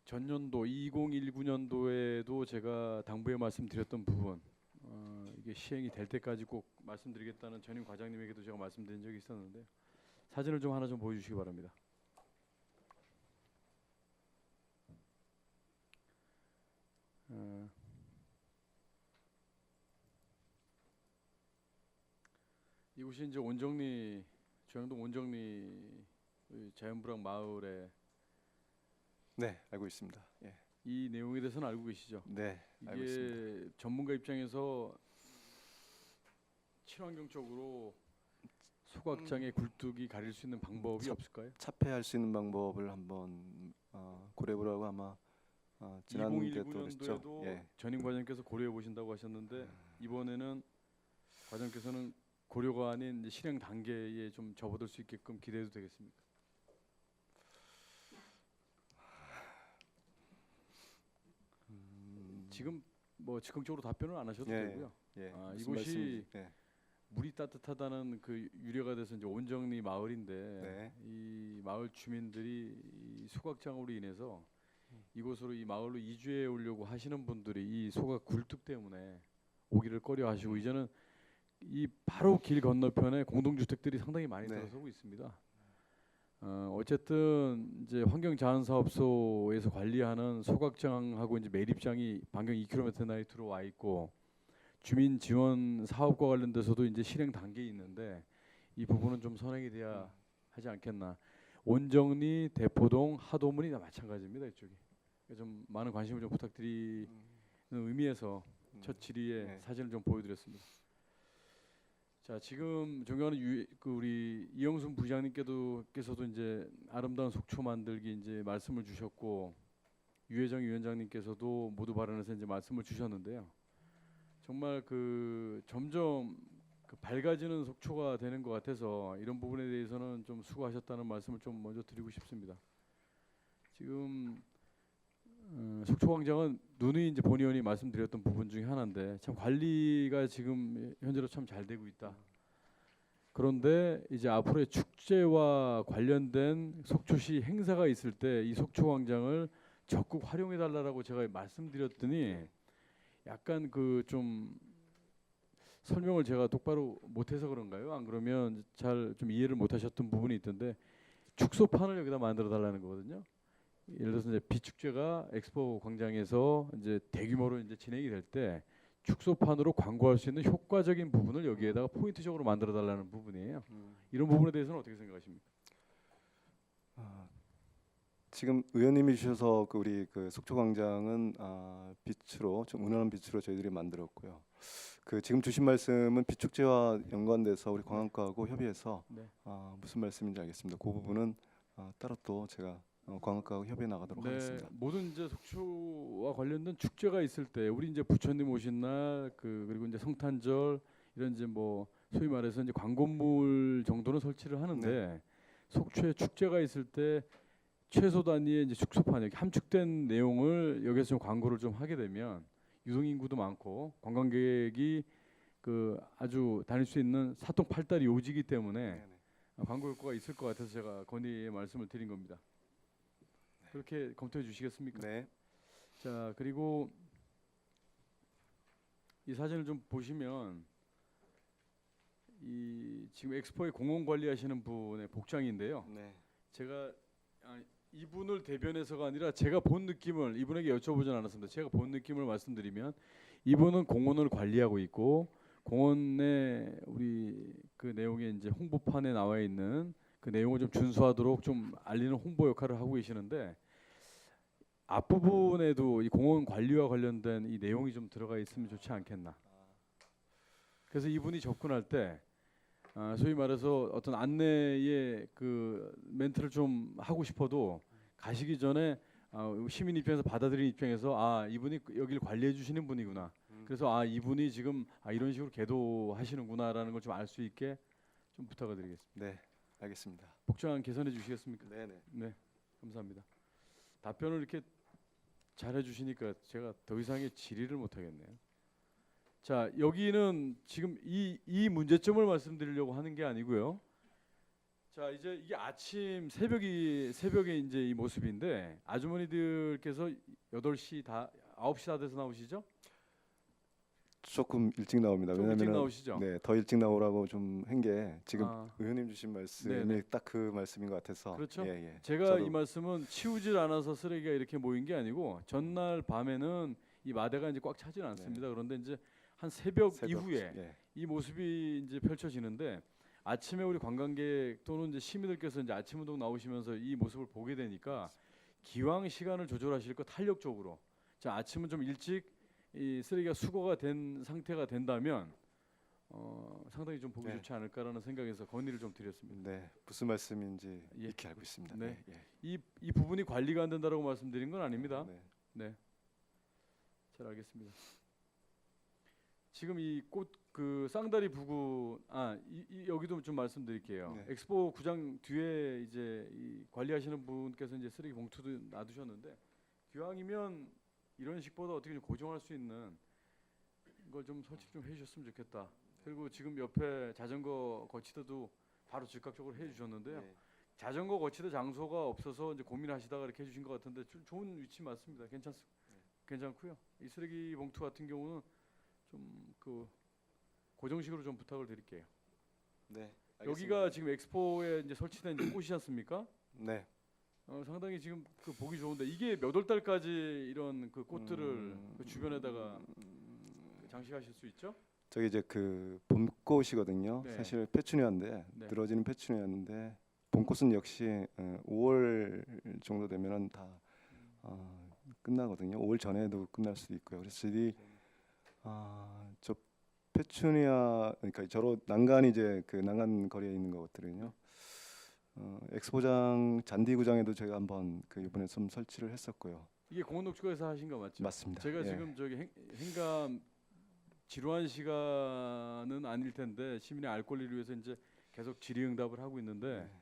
전년도 2019년도에도 제가 당부에 말씀드렸던 부분, 이게 시행이 될 때까지 꼭 말씀드리겠다는 전임 과장님에게도 제가 말씀드린 적이 있었는데, 사진을 좀 하나 좀 보여주시기 바랍니다. 이곳이 이제 조양동 온정리 자연불황 마을에 네, 알고 있습니다. 예. 이 내용에 대해서는 알고 계시죠? 네, 알고 있습니다. 이게 전문가 입장에서 친환경적으로 소각장의 굴뚝이 가릴 수 있는 방법이 없을까요? 차폐할 수 있는 방법을 한번 고려해보라고 아마 지난해도 그랬죠. 2019년도에도 예. 전임 과장님께서 고려해 보신다고 하셨는데 이번에는 과장님께서는 고려가 아닌 이제 실행 단계에 좀 접어들 수 있게끔 기대해도 되겠습니까? 지금 뭐 즉흥적으로 답변을 안 하셔도 예, 되고요. 예. 무슨 이곳이 말씀인지, 예. 물이 따뜻하다는 그 유래가 돼서 이제 온정리 마을인데 네. 이 마을 주민들이 이 소각장으로 인해서 이곳으로 이 마을로 이주해 오려고 하시는 분들이 이 소각 굴뚝 때문에 오기를 꺼려하시고 이제는 이 바로 길 건너편에 공동주택들이 상당히 많이 네. 들어서고 있습니다. 어쨌든 이제 환경자원사업소에서 관리하는 소각장하고 이제 매립장이 반경 2km 나이 들어와 있고 주민 지원 사업과 관련돼서도 이제 실행 단계에 있는데 이 부분은 좀 선행이 돼야 하지 않겠나. 온정리, 대포동, 하도문이 다 마찬가지입니다. 이쪽이. 좀 많은 관심을 좀 부탁드리는 의미에서 첫 질의에 네. 사진을 좀 보여드렸습니다. 자, 지금 존경하는 우리 이영순 부장님께서도 이제 아름다운 속초 만들기 이제 말씀을 주셨고 유혜정 위원장님께서도 모두 발언에서 이제 말씀을 주셨는데요. 정말 그 점점 그 밝아지는 속초가 되는 것 같아서 이런 부분에 대해서는 좀 수고하셨다는 말씀을 좀 먼저 드리고 싶습니다. 지금 속초광장은 누누이 이제 본 의원이 말씀드렸던 부분 중에 하나인데 참 관리가 지금 현재로 참 잘 되고 있다. 그런데 이제 앞으로의 축제와 관련된 속초시 행사가 있을 때 이 속초광장을 적극 활용해 달라고 제가 말씀드렸더니 약간 그 좀 설명을 제가 똑바로 못해서 그런가요? 안 그러면 잘 좀 이해를 못하셨던 부분이 있던데 축소판을 여기다 만들어 달라는 거거든요. 예를 들어서 이제 비축제가 엑스포 광장에서 이제 대규모로 이제 진행이 될 때 축소판으로 광고할 수 있는 효과적인 부분을 여기에다가 포인트적으로 만들어 달라는 부분이에요. 이런 부분에 대해서는 어떻게 생각하십니까? 지금 의원님이 주셔서 그 우리 그 속초광장은 빛으로 좀 은은한 빛으로 저희들이 만들었고요. 그 지금 주신 말씀은 비축제와 연관돼서 우리 관광과하고 협의해서 네. 무슨 말씀인지 알겠습니다. 그 부분은 따로 또 제가 관광과하고 협의해 나가도록 하겠습니다. 모든 이제 속초와 관련된 축제가 있을 때 우리 이제 부처님 오신 날 그리고 이제 성탄절 이런 이제 뭐 소위 말해서 이제 광고물 정도는 설치를 하는데 속초에 축제가 있을 때 최소 단위의 이제 축소판 여기 함축된 내용을 여기서 좀 광고를 좀 하게 되면 유동 인구도 많고 관광객이 그 아주 다닐 수 있는 사통팔달이 오지기 때문에 광고 효과가 있을 것 같아서 제가 건의의 말씀을 드린 겁니다. 그렇게 검토해 주시겠습니까? 네. 자, 그리고 이 사진을 좀 보시면 이 지금 엑스포의 공원 관리하시는 분의 복장인데요. 네. 제가 이분을 대변해서가 아니라 제가 본 느낌을 이분에게 여쭤보진 않았습니다. 제가 본 느낌을 말씀드리면 이분은 공원을 관리하고 있고 공원에 우리 그 내용에 이제 홍보판에 나와 있는 그 내용을 좀 준수하도록 좀 알리는 홍보 역할을 하고 계시는데 앞부분에도 이 공원 관리와 관련된 이 내용이 좀 들어가 있으면 좋지 않겠나. 그래서 이분이 접근할 때 소위 말해서 어떤 안내의 그 멘트를 좀 하고 싶어도 가시기 전에 시민 입장에서 받아들이는 입장에서 이분이 여기를 관리해 주시는 분이구나. 그래서 이분이 지금 이런 식으로 계도하시는구나라는 걸 좀 알 수 있게 좀 부탁을 드리겠습니다. 네. 알겠습니다. 복장 개선해 주시겠습니까? 네, 네. 네, 감사합니다. 답변을 이렇게 잘해 주시니까 제가 더 이상의 질의를 못 하겠네요. 자, 여기는 지금 이 문제점을 말씀드리려고 하는 게 아니고요. 자, 이제 이게 아침 새벽에 이제 이 모습인데 아주머니들께서 8시 다 9시 다 돼서 나오시죠? 조금 일찍 나옵니다. 좀 일찍 왜냐면 나오시죠? 네, 더 일찍 나오라고 좀 한 게 지금 아, 의원님 주신 말씀이 네네. 딱 그 말씀인 것 같아서. 그렇죠. 예, 예. 제가 저도- 이 말씀은 치우질 않아서 쓰레기가 이렇게 모인 게 아니고 전날 밤에는 이 마대가 이제 꽉 차지는 않습니다. 그런데 이제 한 새벽 이후에 예. 이 모습이 이제 펼쳐지는데 아침에 우리 관광객 또는 이제 시민들께서 이제 아침 운동 나오시면서 이 모습을 보게 되니까 기왕 시간을 조절하실 거 탄력적으로 자 아침은 좀 일찍 이 쓰레기가 수거가 된 상태가 된다면 상당히 좀 보기 네. 좋지 않을까라는 생각에서 건의를 좀 드렸습니다. 네, 무슨 말씀인지 예. 익히 알고 있습니다. 네. 예. 이 부분이 관리가 안 된다라고 말씀드린 건 아닙니다. 네. 네, 잘 알겠습니다. 지금 이 꽃 그 쌍다리 부근 여기도 좀 말씀드릴게요. 네. 엑스포 구장 뒤에 이제 이 관리하시는 분께서 이제 쓰레기 봉투도 놔두셨는데 기왕이면 이런 식보다 어떻게 좀 고정할 수 있는 걸 좀 설치 좀 해주셨으면 좋겠다. 그리고 지금 옆에 자전거 거치대도 바로 즉각적으로 해주셨는데요. 네. 자전거 거치대 장소가 없어서 이제 고민하시다가 이렇게 해주신 것 같은데 좋은 위치 맞습니다. 괜찮고요. 이 쓰레기 봉투 같은 경우는 좀 그 고정식으로 좀 부탁을 드릴게요. 네. 여기가 알겠습니다. 지금 엑스포에 이제 설치된 이제 꽃이지 않습니까? 네. 상당히 지금 그 보기 좋은데 이게 몇 월 달까지 이런 그 꽃들을 그 주변에다가 그 장식하실 수 있죠? 저기 이제 그 봄꽃이거든요. 네. 사실 페추니아인데 네. 늘어지는 페추니아인데 봄꽃은 역시 5월 정도 되면은 다 끝나거든요. 5월 전에도 끝날 수도 있고요. 그래서 저희 저 페추니아 그러니까 저로 난간 이제 그 난간 거리에 있는 것들은요. 엑스포장 잔디구장에도 제가 한번 그 이번에 좀 설치를 했었고요. 이게 공원녹지과에서 하신 거 맞죠? 맞습니다. 제가 예. 지금 저기 행감 지루한 시간은 아닐 텐데 시민의 알 권리를 위해서 이제 계속 질의응답을 하고 있는데 네.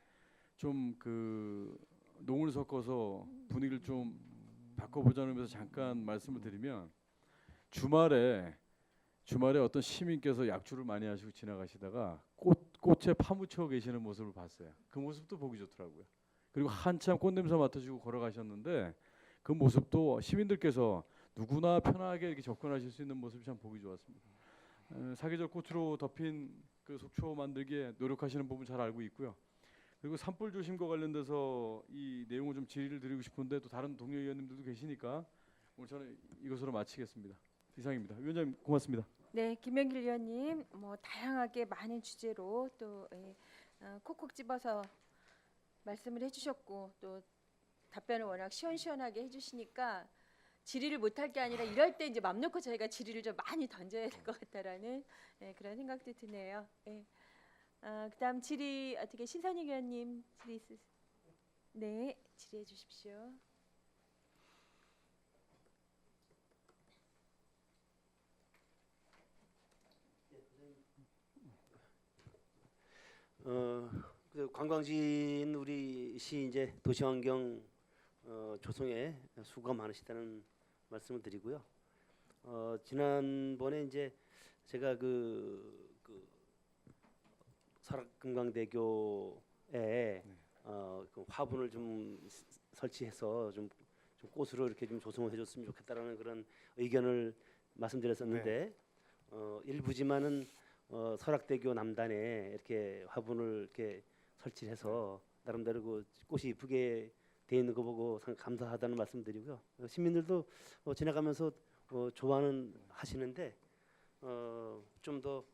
좀 그 농을 섞어서 분위기를 좀 바꿔보자는 의미에서 잠깐 말씀을 드리면 주말에 어떤 시민께서 약주를 많이 하시고 지나가시다가 꽃에 파묻혀 계시는 모습을 봤어요. 그 모습도 보기 좋더라고요. 그리고 한참 꽃냄새 맡으시고 걸어가셨는데 그 모습도 시민들께서 누구나 편하게 이렇게 접근하실 수 있는 모습이 참 보기 좋았습니다. 사계절 꽃으로 덮인 그 속초 만들기에 노력하시는 부분 잘 알고 있고요. 그리고 산불 조심과 관련돼서 이 내용을 좀 질의를 드리고 싶은데 또 다른 동료 의원님들도 계시니까 오늘 저는 이것으로 마치겠습니다. 이상입니다. 위원장님 고맙습니다. 네, 김영길 의원님 뭐 다양하게 많은 주제로 또 콕콕 집어서 말씀을 해주셨고 또 답변을 워낙 시원시원하게 해주시니까 질의를 못할 게 아니라 이럴 때 이제 맘 놓고 저희가 질의를 좀 많이 던져야 될 것 같다라는 그런 생각도 드네요. 그다음 질의 어떻게 신선희 의원님 질의 있으세요? 네, 질의해 주십시오. 그 관광지인 우리 시 이제 도시환경 조성에 수고가 많으시다는 말씀을 드리고요. 지난번에 이제 제가 그 설악금강대교에 그 화분을 좀 설치해서 좀 꽃으로 이렇게 좀 조성을 해줬으면 좋겠다라는 그런 의견을 말씀드렸었는데 일부지만은 설악대교 남단에 이렇게 화분을 이렇게 설치해서 나름대로 그 꽃이 이쁘게 돼 있는 거 보고 상 감사하다는 말씀드리고요. 시민들도 지나가면서 좋아는 하시는데 좀 더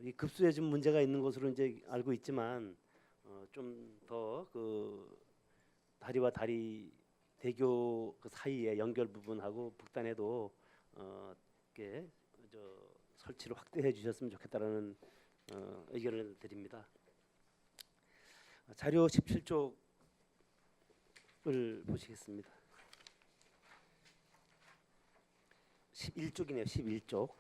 이 급수에 좀 문제가 있는 것으로 이제 알고 있지만 좀 더 그 다리와 다리 대교 그 사이에 연결 부분하고 북단에도 이렇게 설치를 확대해 주셨으면 좋겠다라는 의견을 드립니다. 자료 17쪽을 보시겠습니다. 11쪽이네요. 11쪽.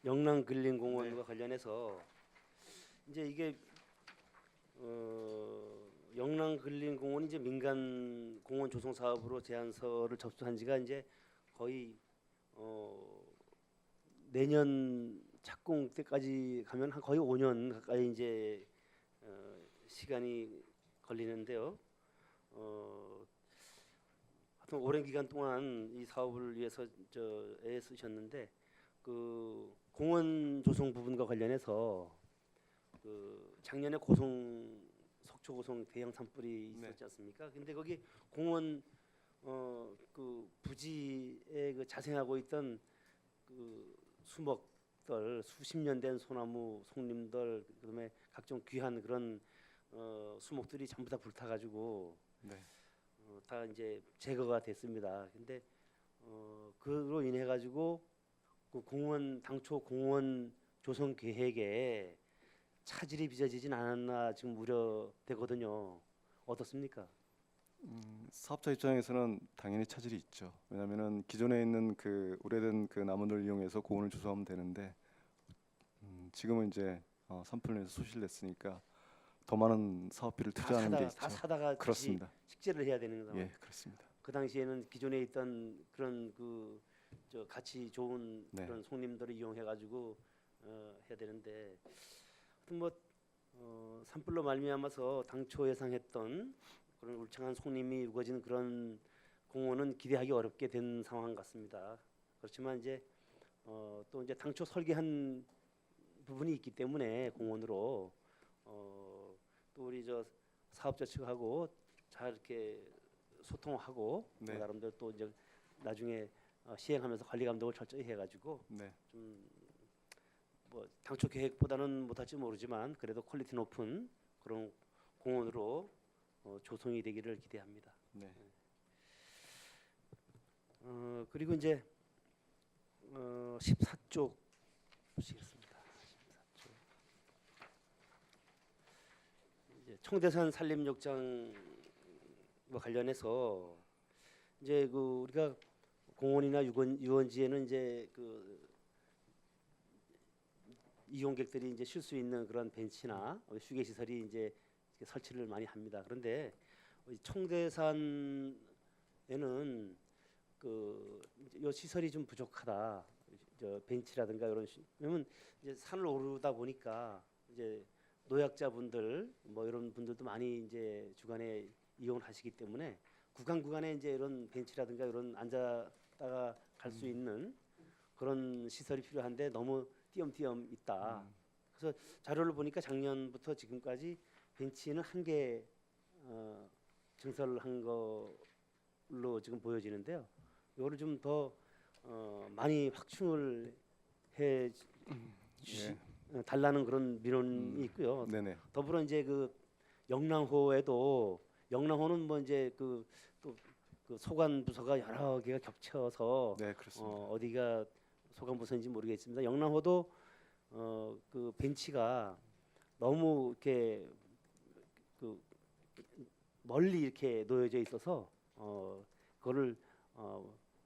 영랑근린공원과 관련해서 이제 이게 영랑근린공원이 이제 민간 공원 조성 사업으로 제안서를 접수한 지가 이제 거의 내년 착공 때까지 가면 한 거의 5년 가까이 이제 시간이 걸리는데요. 하여튼 오랜 기간 동안 이 사업을 위해서 애 쓰셨는데 그 공원 조성 부분과 관련해서 그 작년에 속초 고성 대형 산불이 있었지 않습니까? 근데 거기 공원 그 부지에 그 자생하고 있던 그 수목들 수십 년 된 소나무 송림들 그다음에 각종 귀한 그런 수목들이 전부 다 불타가지고 다 이제 제거가 됐습니다. 근데 그로 인해 가지고 그 당초 공원 조성 계획에 차질이 빚어지진 않았나 지금 우려되거든요. 어떻습니까? 사업자 입장에서는 당연히 차질이 있죠. 왜냐하면은 기존에 있는 그 오래된 그 나무를 이용해서 공원을 조성하면 되는데 지금은 이제 산불로 인해서 소실됐으니까 더 많은 사업비를 투자하는 게 있죠. 다 사다가 그렇습니다. 식재를 해야 되는 상황. 예, 그렇습니다. 그 당시에는 기존에 있던 그런 그 가치 좋은 네. 그런 송림들을 이용해 가지고 해야 되는데 하여튼 뭐 산불로 말미암아서 당초 예상했던 그런 울창한 송림이 우거진 그런 공원은 기대하기 어렵게 된 상황 같습니다. 그렇지만 이제 또 이제 당초 설계한 부분이 있기 때문에 공원으로 또 우리 사업자 측하고 잘 이렇게 소통하고 네. 나름대로 또 이제 나중에 시행하면서 관리 감독을 철저히 해가지고 네. 좀 뭐 당초 계획보다는 못할지 모르지만 그래도 퀄리티 높은 그런 공원으로 조성이 되기를 기대합니다. 네. 그리고 이제 14쪽 보시겠습니다. 14쪽. 이제 청대산 산림욕장 관련해서 이제 그 우리가 공원이나 유원지에는 이제 그 이용객들이 이제 쉴 수 있는 그런 벤치나 휴게 시설이 이제 설치를 많이 합니다. 그런데 청대산에는 요 시설이 좀 부족하다. 저 벤치라든가 이런 왜냐면 이제 산을 오르다 보니까 이제 노약자분들 뭐 이런 분들도 많이 이제 주간에 이용을 하시기 때문에 구간에 이제 이런 벤치라든가 이런 앉았다가 갈 수 있는 그런 시설이 필요한데 너무 띄엄띄엄 있다. 그래서 자료를 보니까 작년부터 지금까지 벤치는 한 개 증설한 걸로 지금 보여지는데요. 이거를 좀 더 많이 확충을 해 달라는 그런 민원이 있고요. 네네. 더불어 이제 그 영랑호에도 영랑호는 뭐 이제 그 또 그 소관 부서가 여러 개가 겹쳐서 네, 그렇습니다. 어디가 소관 부서인지 모르겠습니다. 영랑호도 그 벤치가 너무 이렇게 그 멀리 이렇게 놓여져 있어서 그거를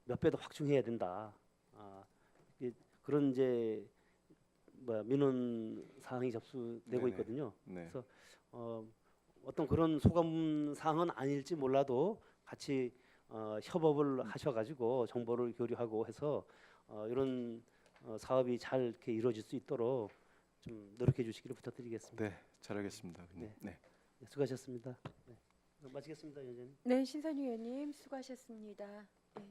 몇 배 더 확충해야 된다. 그런 이제 민원 사항이 접수되고 네네. 있거든요. 네. 그래서 어떤 그런 소감 사항은 아닐지 몰라도 같이 협업을 하셔가지고 정보를 교류하고 해서 이런 사업이 잘 이렇게 이루어질 수 있도록 좀 노력해 주시기를 부탁드리겠습니다. 네, 잘하겠습니다. 네. 네. 네, 수고하셨습니다. 네. 마치겠습니다, 위원장님. 네, 신선희 의원님 수고하셨습니다. 네.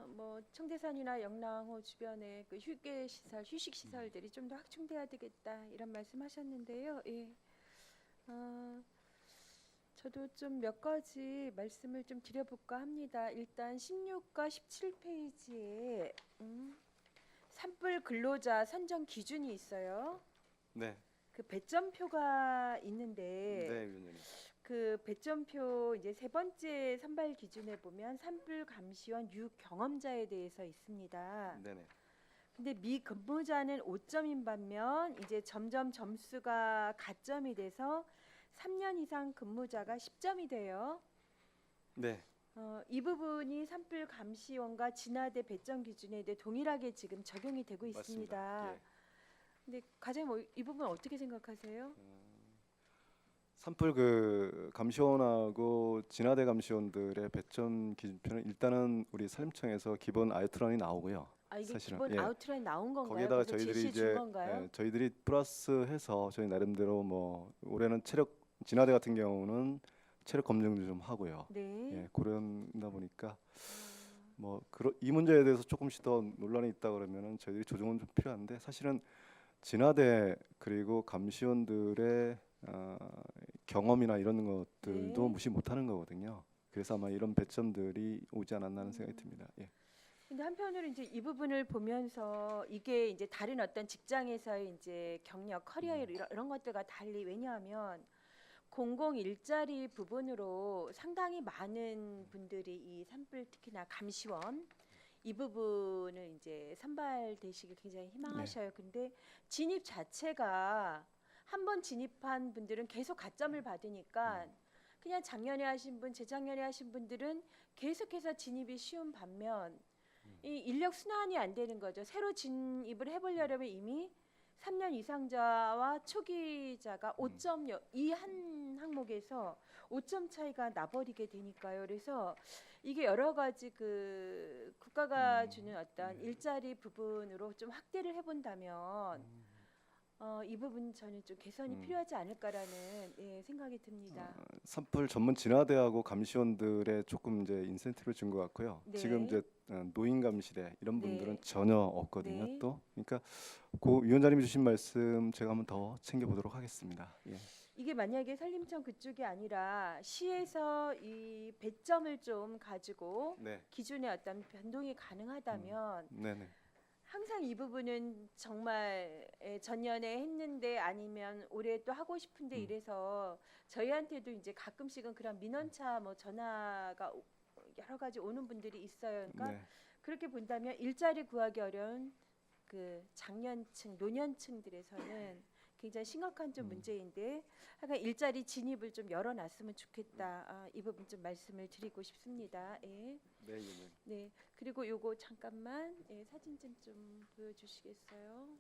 뭐 청대산이나 영랑호 주변에 그 휴식 시설들이 좀 더 확충돼야 되겠다 이런 말씀하셨는데요. 예. 저도 좀 몇 가지 말씀을 좀 드려볼까 합니다. 일단 16과 17페이지에 산불 근로자 선정 기준이 있어요. 네. 그 배점표가 있는데 네, 위원장님. 그 배점표 이제 세 번째 선발 기준에 보면 산불 감시원 유경험자에 대해서 있습니다. 네네. 근데 미근무자는 5점인 반면 이제 점점 점수가 가점이 돼서 3년 이상 근무자가 10점이 돼요. 네. 이 부분이 산불 감시원과 진화대 배점 기준에 대해 동일하게 지금 적용이 되고 있습니다. 맞습니다. 예. 근데 과장님 이 부분 어떻게 생각하세요? 산불 그 감시원하고 진화대 감시원들의 배점 기준표는 일단은 우리 산림청에서 기본 아이트라인이 나오고요. 이게 사실은, 기본 예. 아웃라인 나온 건가요? 거기에다가 그래서 저희들이 제시 준 이제 건가요? 저희들이 플러스해서 저희 나름대로 뭐 올해는 체력 진화대 같은 경우는 체력 검증도 좀 하고요. 네. 예, 그런다 보니까 뭐 이 문제에 대해서 조금씩 더 논란이 있다 그러면은 저희들이 조정은 좀 필요한데 사실은 진화대 그리고 감시원들의 경험이나 이런 것들도 네. 무시 못하는 거거든요. 그래서 아마 이런 배점들이 오지 않았나 하는 생각이 듭니다. 예. 근데 한편으로 이제 이 부분을 보면서 이게 이제 다른 어떤 직장에서의 이제 경력, 커리어 이런 것들과 달리 왜냐하면 공공 일자리 부분으로 상당히 많은 분들이 이 산불 특히나 감시원 이 부분을 이제 선발되시길 굉장히 희망하셔요. 근데 진입 자체가 한 번 진입한 분들은 계속 가점을 받으니까 그냥 작년에 하신 분, 재작년에 하신 분들은 계속해서 진입이 쉬운 반면 이 인력 순환이 안 되는 거죠. 새로 진입을 해보려면 이미 3년 이상자와 초기자가 5점 이 한 항목에서 5점 차이가 나버리게 되니까요. 그래서 이게 여러 가지 그 국가가 주는 어떤 일자리 부분으로 좀 확대를 해본다면 이 부분 저는 좀 개선이 필요하지 않을까라는 생각이 듭니다. 산불 전문 진화대하고 감시원들의 조금 이제 인센티브를 준 것 같고요. 네. 지금 이제 노인 감시대 이런 네. 분들은 전혀 없거든요. 네. 또 그러니까 고 위원장님이 주신 말씀 제가 한번 더 챙겨보도록 하겠습니다. 예. 이게 만약에 산림청 그쪽이 아니라 시에서 이 배점을 좀 가지고 네, 기준의 어떤 변동이 가능하다면 네네. 항상 이 부분은 정말 전년에 했는데 아니면 올해 또 하고 싶은데 이래서 저희한테도 이제 가끔씩은 그런 민원차 뭐 전화가 여러 가지 오는 분들이 있어요. 그러니까 네. 그렇게 본다면 일자리 구하기 어려운 그 장년층, 노년층들에서는 굉장히 심각한 좀 음. 문제인데 하여간 일자리 진입을 좀 열어놨으면 좋겠다. 이 부분 좀 말씀을 드리고 싶습니다. 예. 네, 위원님. 네. 그리고 요거 잠깐만 사진 좀 보여주시겠어요?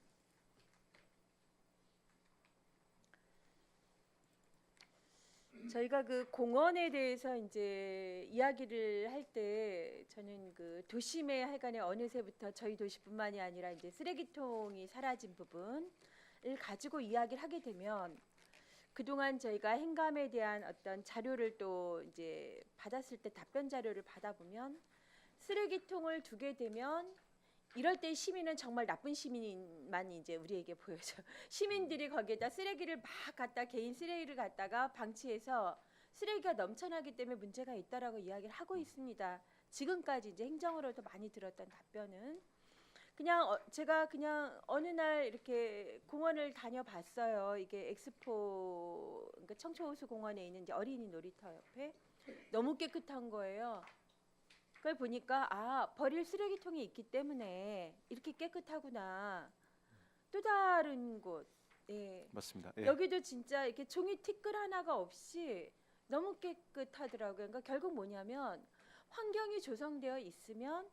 저희가 그 공원에 대해서 이제 이야기를 할 때 저는 그 도심의 하여간에 어느새부터 저희 도시뿐만이 아니라 이제 쓰레기통이 사라진 부분을 가지고 이야기를 하게 되면 그동안 저희가 행감에 대한 어떤 자료를 또 이제 받았을 때 답변 자료를 받아보면 쓰레기통을 두게 되면 이럴 때 시민은 정말 나쁜 시민만 이제 우리에게 보여져. 시민들이 거기에다 쓰레기를 막 갖다 개인 쓰레기를 갖다가 방치해서 쓰레기가 넘쳐나기 때문에 문제가 있다라고 이야기를 하고 있습니다. 지금까지 이제 행정으로도 많이 들었던 답변은 그냥 제가 그냥 어느 날 이렇게 공원을 다녀봤어요. 이게 엑스포 그러니까 청초호수공원에 있는 이제 어린이 놀이터 옆에 너무 깨끗한 거예요. 그걸 보니까 버릴 쓰레기통이 있기 때문에 이렇게 깨끗하구나. 또 다른 곳, 맞습니다. 예. 여기도 진짜 이렇게 종이 티끌 하나가 없이 너무 깨끗하더라고요. 그러니까 결국 뭐냐면 환경이 조성되어 있으면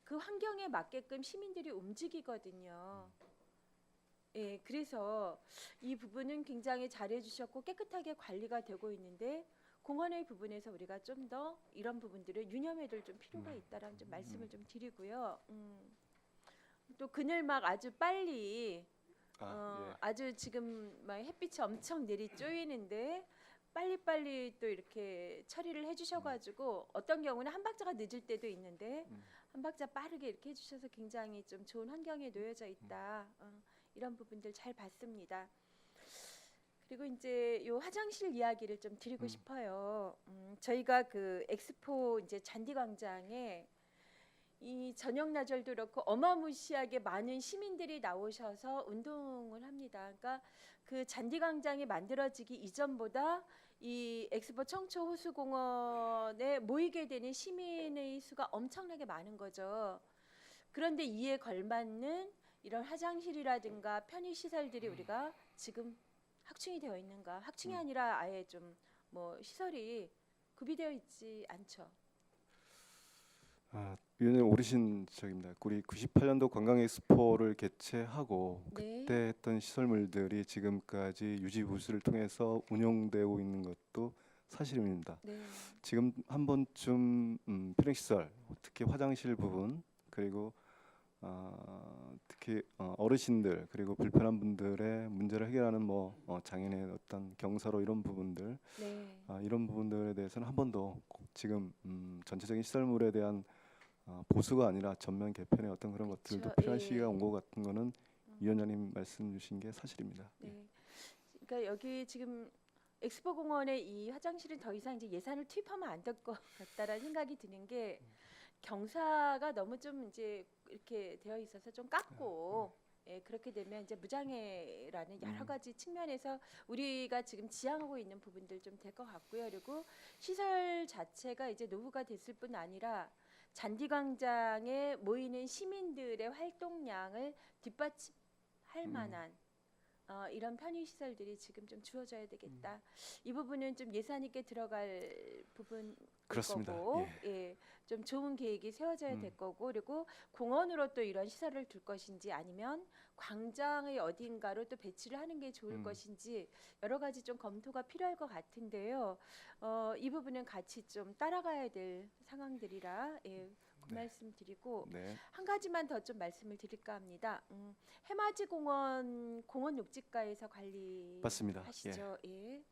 그 환경에 맞게끔 시민들이 움직이거든요. 예, 그래서 이 부분은 굉장히 잘해주셨고 깨끗하게 관리가 되고 있는데 공원의 부분에서 우리가 좀 더 이런 부분들을 유념해둘 좀 필요가 있다라는 좀 말씀을 좀 드리고요. 또 그늘 막 아주 빨리 예. 아주 지금 막 햇빛이 엄청 내리 쪼이는데 빨리빨리 또 이렇게 처리를 해주셔가지고 어떤 경우는 한 박자가 늦을 때도 있는데 한 박자 빠르게 이렇게 해주셔서 굉장히 좀 좋은 환경에 놓여져 있다. 이런 부분들 잘 봤습니다. 그리고 이제 요 화장실 이야기를 좀 드리고 싶어요. 저희가 그 엑스포 이제 잔디광장에 이 저녁 나절도 그렇고 어마무시하게 많은 시민들이 나오셔서 운동을 합니다. 그러니까 그 잔디광장이 만들어지기 이전보다 이 엑스포 청초호수공원에 모이게 되는 시민의 수가 엄청나게 많은 거죠. 그런데 이에 걸맞는 이런 화장실이라든가 편의시설들이 우리가 지금 확충이 되어 있는가? 확충이 아니라 아예 좀 뭐 시설이 구비되어 있지 않죠. 위원님 오르신 적입니다. 우리 98년도 관광 엑스포를 개최하고 네. 그때 했던 시설물들이 지금까지 유지 보수를 통해서 운영되고 있는 것도 사실입니다. 네. 지금 한 번쯤 편의시설, 특히 화장실 부분 그리고 특히 어르신들 그리고 불편한 분들의 문제를 해결하는 장애인의 어떤 경사로 이런 부분들 네. 이런 부분들에 대해서는 한 번 더 지금 전체적인 시설물에 대한 보수가 아니라 전면 개편의 어떤 그런 것들도 그렇죠. 필요한 예. 시기가 온 것 같은 거는 위원장님 말씀 주신 게 사실입니다. 네. 그러니까 여기 지금 엑스포 공원의 이 화장실은 더 이상 이제 예산을 투입하면 안 될 것 같다라는 생각이 드는 게 경사가 너무 좀 이제 이렇게 되어 있어서 좀 깎고 그렇게 되면 이제 무장애라는 여러 가지 측면에서 우리가 지금 지향하고 있는 부분들 좀 될 것 같고요. 그리고 시설 자체가 이제 노후가 됐을 뿐 아니라 잔디광장에 모이는 시민들의 활동량을 뒷받침할 만한 이런 편의시설들이 지금 좀 주어져야 되겠다. 이 부분은 좀 예산 있게 들어갈 부분일 그렇습니다. 거고, 좀 좋은 계획이 세워져야 될 거고, 그리고 공원으로 또 이런 시설을 둘 것인지 아니면 광장의 어딘가로 또 배치를 하는 게 좋을 것인지 여러 가지 좀 검토가 필요할 것 같은데요. 이 부분은 같이 좀 따라가야 될 상황들이라 그 말씀 드리고 네. 한 가지만 더 좀 말씀을 드릴까 합니다. 해맞이 공원 녹지가에서 맞습니다. 관리하시죠. 예.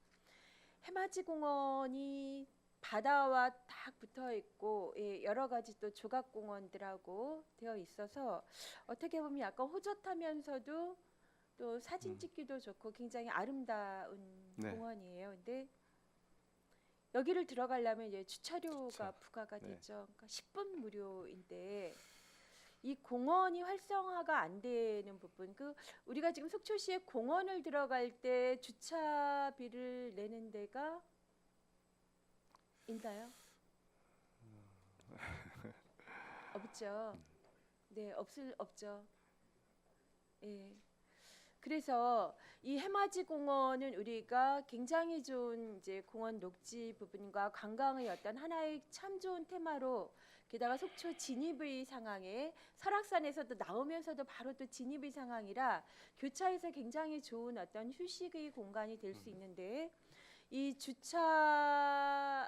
해맞이 공원이 바다와 딱 붙어 있고 여러 가지 또 조각 공원들하고 되어 있어서 어떻게 보면 약간 호젓하면서도 또 사진 찍기도 좋고 굉장히 아름다운 네. 공원이에요. 근데 여기를 들어가려면 이제 주차료가 그렇죠. 부과가 네. 되죠. 그러니까 10분 무료인데 이 공원이 활성화가 안 되는 부분, 그 우리가 지금 속초시에 공원을 들어갈 때 주차비를 내는 데가 있나요? 없죠. 네, 없죠. 예. 그래서 이 해맞이 공원은 우리가 굉장히 좋은 이제 공원 녹지 부분과 관광의 어떤 하나의 참 좋은 테마로, 게다가 속초 진입의 상황에 설악산에서도 나오면서도 바로 또 진입의 상황이라 교차해서 굉장히 좋은 어떤 휴식의 공간이 될 수 있는데, 이 주차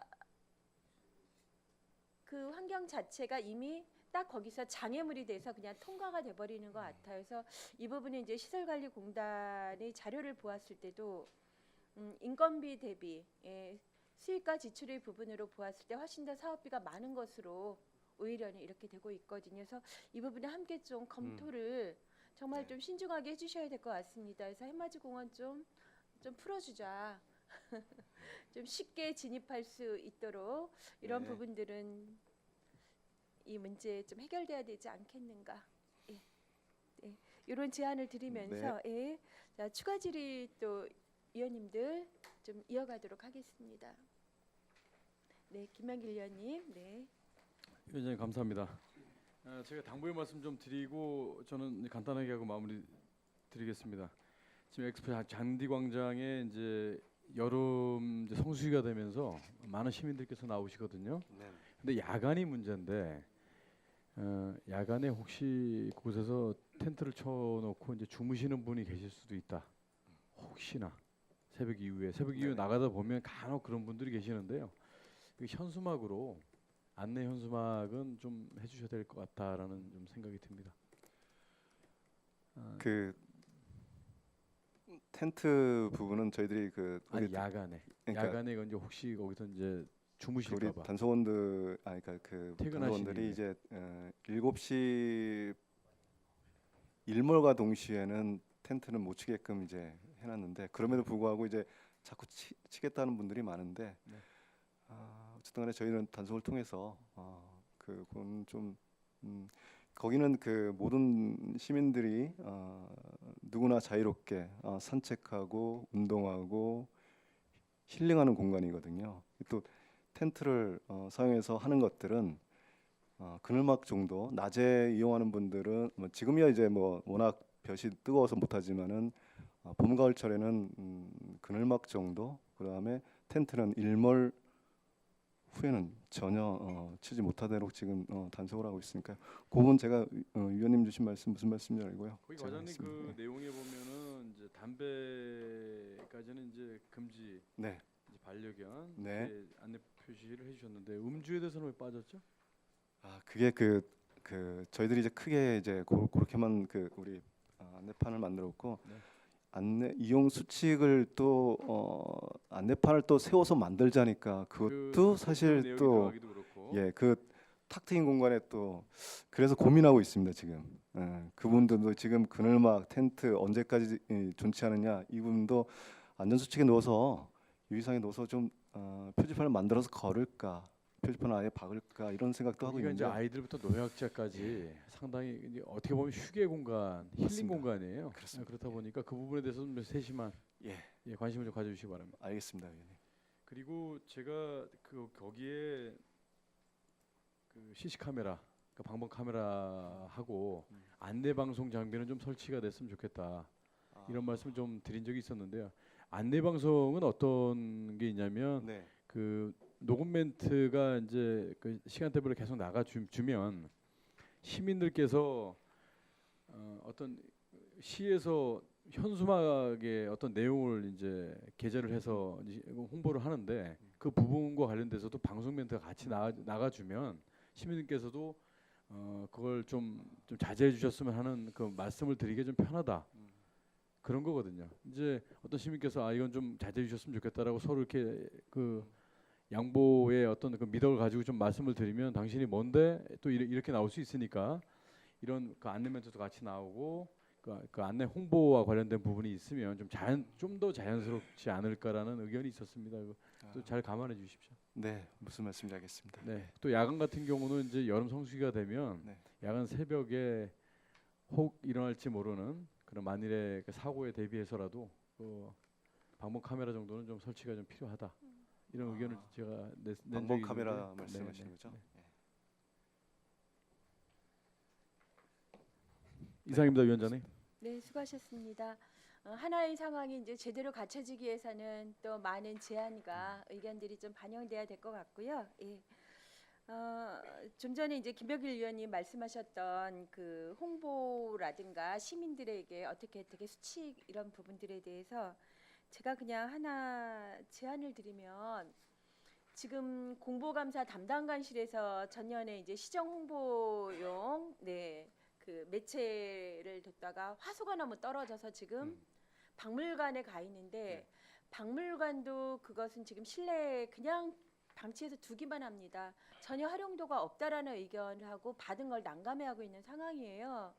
그 환경 자체가 이미 딱 거기서 장애물이 돼서 그냥 통과가 돼버리는 것 같아요. 그래서 이 부분은 이제 시설관리공단의 자료를 보았을 때도 인건비 대비 수익과 지출의 부분으로 보았을 때 훨씬 더 사업비가 많은 것으로 오히려는 이렇게 되고 있거든요. 그래서 이 부분에 함께 좀 검토를 정말 네. 좀 신중하게 해주셔야 될 것 같습니다. 그래서 해맞이 공원 좀 풀어주자. 좀 쉽게 진입할 수 있도록 이런 네. 부분들은 이 문제 좀 해결돼야 되지 않겠는가. 예. 네. 이런 제안을 드리면서 예. 자, 추가 질의 또 위원님들 좀 이어가도록 하겠습니다. 네, 김명길 위원님. 네. 위원장님 감사합니다. 제가 당부의 말씀 좀 드리고 저는 간단하게 하고 마무리 드리겠습니다. 지금 엑스포 잔디광장에 이제 여름 이제 성수기가 되면서 많은 시민들께서 나오시거든요. 네. 근데 야간이 문제인데 야간에 혹시 그곳에서 텐트를 쳐놓고 이제 주무시는 분이 계실 수도 있다. 혹시나 새벽 이후에 네네. 나가다 보면 간혹 그런 분들이 계시는데요. 그 현수막으로 안내 현수막은 좀 해주셔야 될 것 같다라는 좀 생각이 듭니다. 그 텐트 부분은 저희들이 그 아니 우리 야간에 그러니까 야간에 이제 혹시 거기서 이제 우리 주무실까봐 단속원들 그러니까 그 퇴근하시는 단속원들이 일에. 이제 7시 일몰과 동시에는 텐트는 못 치게끔 이제 해놨는데, 그럼에도 불구하고 이제 자꾸 치겠다는 분들이 많은데 네. 어쨌든간에 저희는 단속을 통해서 그건 좀 거기는 그 모든 시민들이 누구나 자유롭게 산책하고 운동하고 힐링하는 공간이거든요. 또 텐트를 사용해서 하는 것들은 그늘막 정도, 낮에 이용하는 분들은 뭐 지금이야 이제 뭐 워낙 볕이 뜨거워서 못하지만은 봄 가을철에는 그늘막 정도, 그다음에 텐트는 일몰 후에는 전혀 치지 못하도록 지금 단속을 하고 있으니까, 그건 제가 위원님 주신 말씀 무슨 말씀인지 알고요. 거기 제가 과장님 그 하겠습니다. 내용에 보면은 이제 담배까지는 이제 금지, 네. 이제 반려견 네. 이제 안내 표시를 해주셨는데 음주에 대해서는 왜 빠졌죠? 그게 그 저희들이 이제 크게 이제 그렇게만 그 우리 안내판을 만들었고, 네. 안내 이용 수칙을 또 안내판을 또 세워서 만들자니까 그 그것도 사실 내용이 또 들어가기도 그렇고. 그 탁 트인 공간에 또 그래서 고민하고 있습니다 지금. 그분들도 지금 그늘막 텐트 언제까지 존치하느냐, 이 부분도 안전수칙에 넣어서 유의사항에 넣어서 좀 표지판을 만들어서 걸을까, 표지판을 아예 박을까, 이런 생각도 하고 거기가 이제 있는데. 아이들부터 노약자까지 상당히 이제 어떻게 보면 휴게 공간, 힐링 맞습니다. 공간이에요. 그렇습니다. 그렇다 보니까 그 부분에 대해서 좀 세심한 예, 관심을 좀 가져주시기 바랍니다. 알겠습니다, 위원님. 그리고 제가 그 거기에 그 CC 카메라, 그 방범 카메라하고 안내 방송 장비는 좀 설치가 됐으면 좋겠다. 이런 말씀 좀 드린 적이 있었는데요. 안내 방송은 어떤 게 있냐면 네. 그 녹음 멘트가 이제 그 시간대별로 계속 나가 주면 시민들께서 어떤 시에서 현수막에 어떤 내용을 이제 게재를 해서 이제 홍보를 하는데 그 부분과 관련돼서도 방송 멘트가 같이 나가 주면 시민들께서도 그걸 좀 자제해 주셨으면 하는 그 말씀을 드리기 좀 편하다. 그런 거거든요. 이제 어떤 시민께서 이건 좀 자제해 주셨으면 좋겠다라고 서로 이렇게 그 양보의 어떤 그 미덕을 가지고 좀 말씀을 드리면 당신이 뭔데 또 이렇게 나올 수 있으니까 이런 그 안내 멘트도 같이 나오고 그 안내 홍보와 관련된 부분이 있으면 좀 더 자연스럽지 않을까라는 의견이 있었습니다. 또 잘 감안해 주십시오. 네, 무슨 말씀인지 알겠습니다. 네. 또 야간 같은 경우는 이제 여름 성수기가 되면 네. 야간 새벽에 혹 일어날지 모르는 그런 만일의 그 사고에 대비해서라도 그 방범 카메라 정도는 좀 설치가 좀 필요하다. 이런 의견을 제가 낸 방범 적이 카메라 있는데. 말씀하시는 네, 거죠? 네. 이상입니다, 위원장님. 네, 수고하셨습니다. 하나의 상황이 이제 제대로 갖춰지기 위해서는 또 많은 제안과 의견들이 좀 반영돼야 될 것 같고요. 예. 좀 전에 이제 김병길 의원님 말씀하셨던 그 홍보라든가 시민들에게 어떻게 되게 수칙 이런 부분들에 대해서 제가 그냥 하나 제안을 드리면 지금 공보감사 담당관실에서 전년에 이제 시정 홍보용 그 매체를 뒀다가 화수가 너무 떨어져서 지금 박물관에 가 있는데 박물관도 그것은 지금 실내에 그냥 방치해서 두기만 합니다. 전혀 활용도가 없다라는 의견을 하고 받은 걸 난감해하고 있는 상황이에요.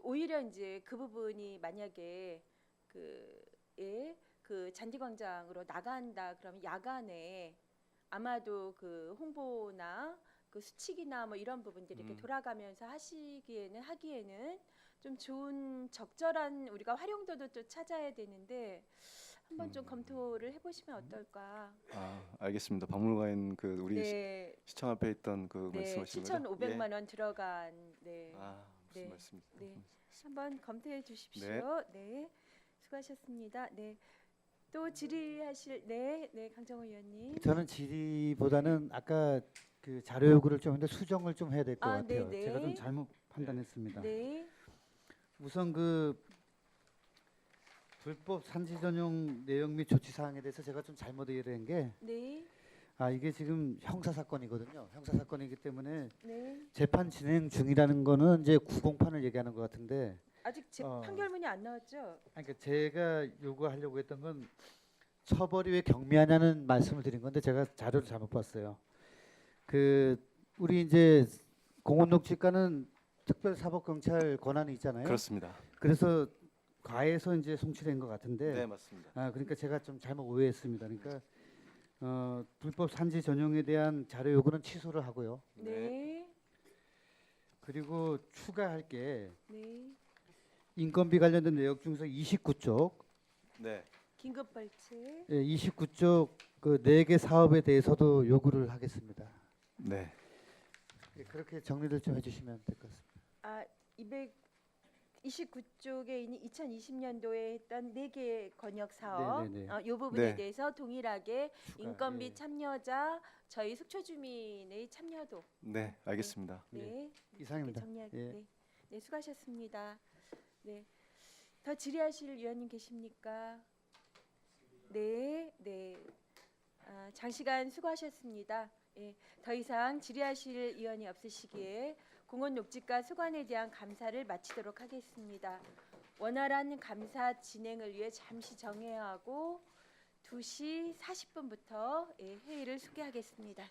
오히려 이제 그 부분이 만약에 그 잔디광장으로 나간다 그러면 야간에 아마도 그 홍보나 그 수칙이나 뭐 이런 부분들이 이렇게 돌아가면서 하기에는 좀 좋은 적절한 우리가 활용도도 또 찾아야 되는데 한번 좀 검토를 해보시면 어떨까? 알겠습니다. 박물관 그 우리 네, 시청 앞에 있던 그 네, 말씀하신 거죠? 7,500만 원 들어간 무슨 네, 말씀이세요? 네. 한번 검토해 주십시오. 네, 수고하셨습니다. 네, 또 질의하실 강정호 의원님. 저는 질의보다는 아까 그 자료 요구를 좀 했는데 수정을 좀 해야 될 것 같아요. 네네. 제가 좀 잘못 판단했습니다. 네, 우선 그 불법 산지 전용 내용 및 조치 사항에 대해서 제가 좀 잘못 이해한 게 네, 이게 지금 형사 사건이거든요. 형사 사건이기 때문에 네. 재판 진행 중이라는 거는 이제 구공판을 얘기하는 것 같은데 아직 판결문이 안 나왔죠? 그러니까 제가 요구하려고 했던 건 처벌이 왜 경미하냐는 말씀을 드린 건데 제가 자료를 잘못 봤어요. 그 우리 이제 공원녹지과는 특별사법경찰 권한이 있잖아요. 그렇습니다. 그래서 과에서 이제 송치된 것 같은데 네, 맞습니다. 그러니까 제가 좀 잘못 오해했습니다. 그러니까 불법 산지 전용에 대한 자료 요구는 취소를 하고요. 네, 그리고 추가할 게 네. 인건비 관련된 내용 중에서 29쪽 네. 긴급 발제. 29쪽 그 4개 사업에 대해서도 요구를 하겠습니다. 네. 그렇게 정리를 좀 해주시면 될 것 같습니다. 229쪽에 2020년도에 했던 4개 권역 사업 네네네. 이 부분에 네. 대해서 동일하게 추가, 인건비 예. 참여자 저희 숙초 주민의 참여도 네, 알겠습니다. 네, 이상입니다. 정리하게 예. 네, 수고하셨습니다. 네, 더 질의하실 위원님 계십니까? 네, 네. 장시간 수고하셨습니다. 예, 더 이상 질의하실 위원이 없으시기에 공원녹지과 수관에 대한 감사를 마치도록 하겠습니다. 원활한 감사 진행을 위해 잠시 정회하고 2시 40분부터 회의를 소개하겠습니다.